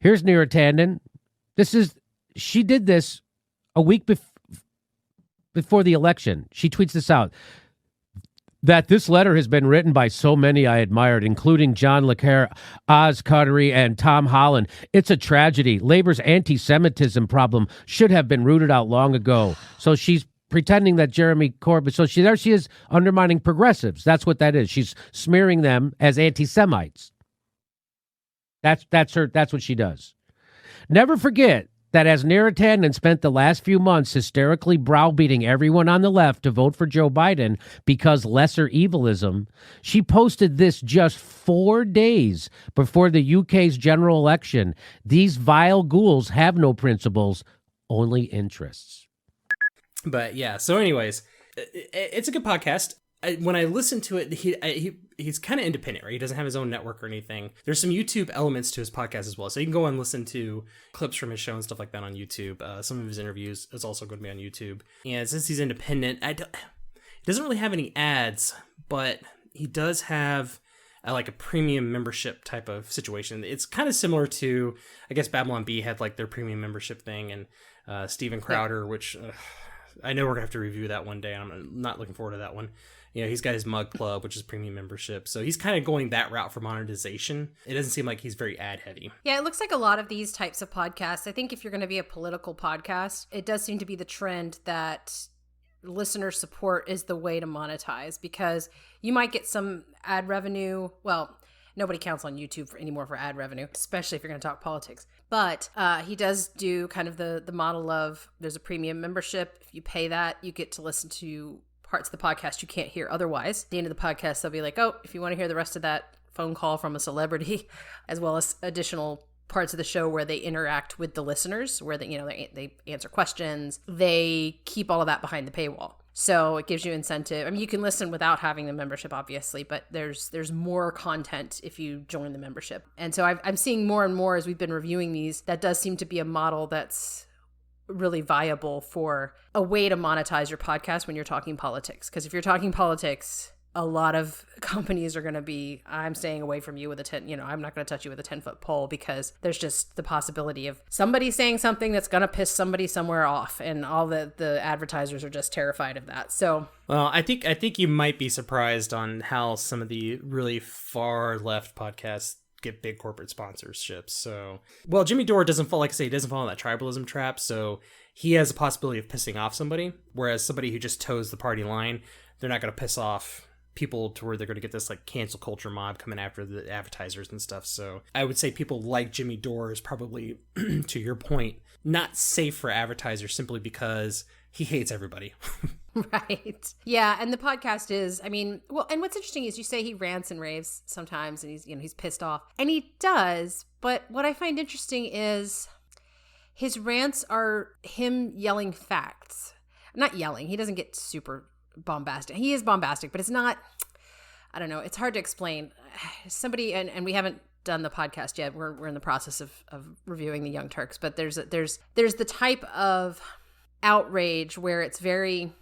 Here's Neera Tanden. She did this a week before the election. She tweets this out. That this letter has been written by so many I admired, including John Le Carre, Oz Cartery, and Tom Holland. It's a tragedy. Labor's anti-Semitism problem should have been rooted out long ago. So she's pretending that Jeremy Corbyn. So there she is undermining progressives. That's what that is. She's smearing them as anti-Semites. That's her. That's what she does. Never forget that as Neera Tanden spent the last few months hysterically browbeating everyone on the left to vote for Joe Biden because lesser evilism, she posted this just 4 days before the UK's general election. These vile ghouls have no principles, only interests. But yeah, so anyways, it's a good podcast. When I listen to it, he's kind of independent, right? He doesn't have his own network or anything. There's some YouTube elements to his podcast as well. So you can go and listen to clips from his show and stuff like that on YouTube. Some of his interviews is also going to be on YouTube. And since he's independent, he doesn't really have any ads, but he does have like a premium membership type of situation. It's kind of similar to, I guess, Babylon Bee had like their premium membership thing, and Steven Crowder, which... I know we're gonna have to review that one day. And I'm not looking forward to that one. You know, he's got his Mug Club, which is premium membership. So he's kind of going that route for monetization. It doesn't seem like he's very ad heavy. Yeah, it looks like a lot of these types of podcasts. I think if you're going to be a political podcast, it does seem to be the trend that listener support is the way to monetize, because you might get some ad revenue. Well, nobody counts on YouTube anymore for ad revenue, especially if you're going to talk politics. But he does do kind of the model of there's a premium membership. If you pay that, you get to listen to parts of the podcast you can't hear otherwise. At the end of the podcast, they'll be like, oh, if you want to hear the rest of that phone call from a celebrity, as well as additional parts of the show where they interact with the listeners, where they answer questions, they keep all of that behind the paywall. So it gives you incentive. I mean, you can listen without having the membership, obviously, but there's more content if you join the membership. And so I'm seeing more and more as we've been reviewing these, that does seem to be a model that's really viable for a way to monetize your podcast when you're talking politics. Because if you're talking politics, a lot of companies are going to be, I'm staying away from you with I'm not going to touch you with a 10-foot pole, because there's just the possibility of somebody saying something that's going to piss somebody somewhere off. And all the advertisers are just terrified of that. So, well, I think you might be surprised on how some of the really far left podcasts get big corporate sponsorships. So, well, Jimmy Dore doesn't fall, like I say, he doesn't fall in that tribalism trap. So he has a possibility of pissing off somebody, whereas somebody who just toes the party line, they're not going to piss off people to where they're going to get this like cancel culture mob coming after the advertisers and stuff. So I would say people like Jimmy Dore is probably, to your point, not safe for advertisers simply because he hates everybody. Right. Yeah. And the podcast is, I mean, well, and what's interesting is you say he rants and raves sometimes and he's pissed off, and he does. But what I find interesting is his rants are him yelling facts, not yelling. He doesn't get super bombastic. He is bombastic, but it's not, I don't know. It's hard to explain. Somebody, and we haven't done the podcast yet. We're in the process of reviewing the Young Turks, but there's the type of outrage where it's very,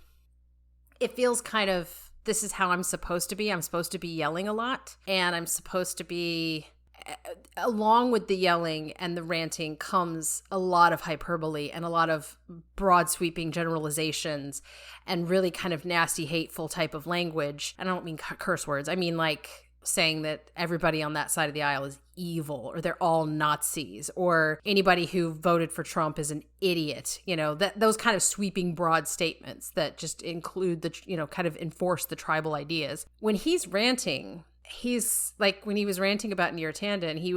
it feels kind of, this is how I'm supposed to be. I'm supposed to be yelling a lot, and I'm supposed to be, along with the yelling and the ranting comes a lot of hyperbole and a lot of broad sweeping generalizations and really kind of nasty, hateful type of language. And I don't mean curse words. I mean like saying that everybody on that side of the aisle is evil, or they're all Nazis, or anybody who voted for Trump is an idiot. Those kind of sweeping broad statements that just include the, kind of enforce the tribal ideas. When he's ranting, he's like, when he was ranting about Neera Tanden, he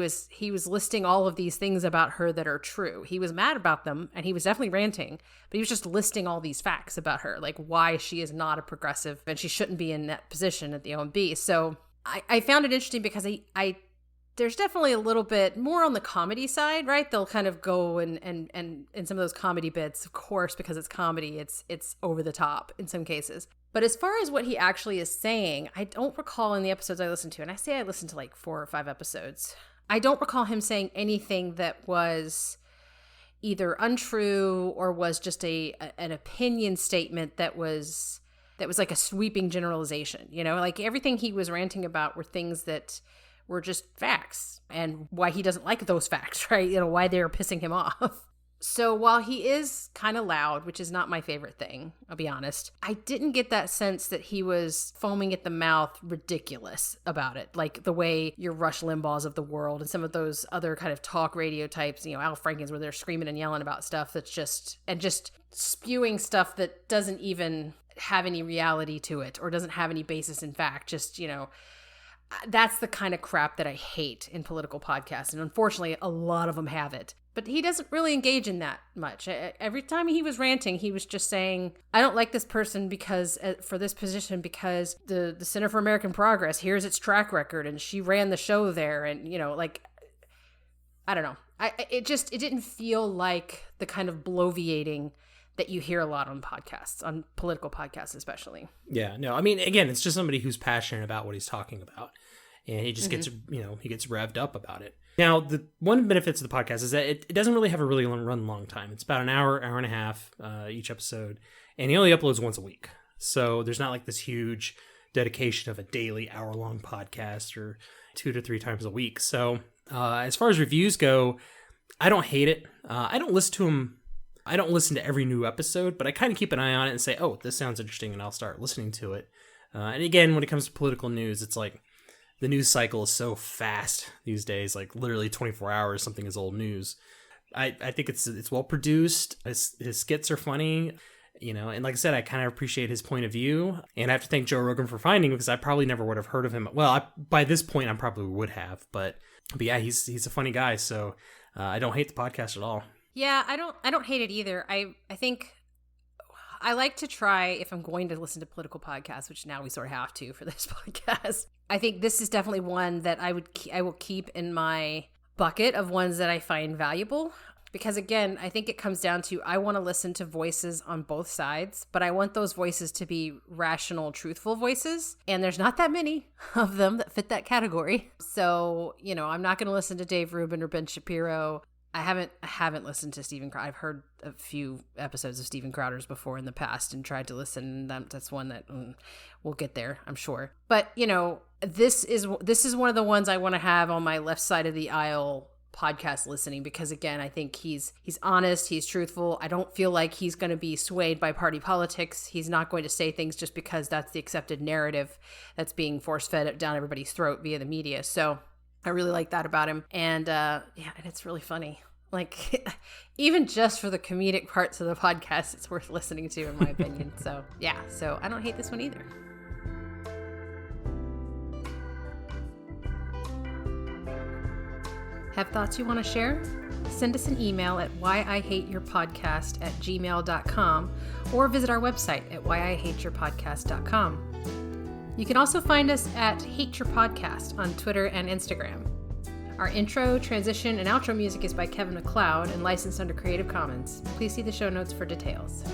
was listing all of these things about her that are true. He was mad about them, and he was definitely ranting, but he was just listing all these facts about her, like why she is not a progressive and she shouldn't be in that position at the OMB. So I found it interesting because I there's definitely a little bit more on the comedy side, right? They'll kind of go and in some of those comedy bits, of course, because it's comedy, it's over the top in some cases. But as far as what he actually is saying, I don't recall in the episodes I listened to, and I say I listened to like 4 or 5 episodes, I don't recall him saying anything that was either untrue or was just an opinion statement that was like a sweeping generalization. Like everything he was ranting about were things that were just facts, and why he doesn't like those facts, right? Why they're pissing him off. So while he is kind of loud, which is not my favorite thing, I'll be honest, I didn't get that sense that he was foaming at the mouth ridiculous about it, like the way your Rush Limbaughs of the world and some of those other kind of talk radio types, Al Franken's, where they're screaming and yelling about stuff that's just spewing stuff that doesn't even have any reality to it or doesn't have any basis in fact. Just, that's the kind of crap that I hate in political podcasts. And unfortunately, a lot of them have it. But he doesn't really engage in that much. Every time he was ranting, he was just saying, I don't like this person because for this position because the Center for American Progress, here's its track record, and she ran the show there. And, I don't know. It didn't feel like the kind of bloviating that you hear a lot on podcasts, on political podcasts especially. Yeah, no, I mean, again, it's just somebody who's passionate about what he's talking about. And he just gets, he gets revved up about it. Now, the one benefits of the podcast is that it doesn't really have a really long time. It's about an hour and a half each episode. And he only uploads once a week. So there's not like this huge dedication of a daily hour-long podcast or 2 to 3 times a week. So as far as reviews go, I don't hate it. I don't listen to them I don't listen to every new episode, but I kind of keep an eye on it and say, oh, this sounds interesting, and I'll start listening to it. And again, when it comes to political news, it's like the news cycle is so fast these days, like literally 24 hours, something is old news. I think it's well produced. His skits are funny, and like I said, I kind of appreciate his point of view. And I have to thank Joe Rogan for finding him, because I probably never would have heard of him. Well, by this point, I probably would have, but yeah, he's a funny guy. So I don't hate the podcast at all. Yeah, I don't hate it either. I think I like to try, if I'm going to listen to political podcasts, which now we sort of have to for this podcast. I think this is definitely one that I will keep in my bucket of ones that I find valuable. Because again, I think it comes down to, I want to listen to voices on both sides, but I want those voices to be rational, truthful voices. And there's not that many of them that fit that category. So, I'm not going to listen to Dave Rubin or Ben Shapiro. I haven't listened to Steven Crowder. I've heard a few episodes of Steven Crowder's before in the past and tried to listen. That's one that we'll get there, I'm sure. But, this is one of the ones I want to have on my left side of the aisle podcast listening, because again, I think he's honest, he's truthful. I don't feel like he's going to be swayed by party politics. He's not going to say things just because that's the accepted narrative that's being force-fed down everybody's throat via the media. So I really like that about him. And and it's really funny. Like, even just for the comedic parts of the podcast, it's worth listening to, in my opinion. So yeah, so I don't hate this one either. Have thoughts you want to share? Send us an email at whyihateyourpodcast@gmail.com or visit our website at whyihateyourpodcast.com. You can also find us at Hate Your Podcast on Twitter and Instagram. Our intro, transition, and outro music is by Kevin MacLeod and licensed under Creative Commons. Please see the show notes for details.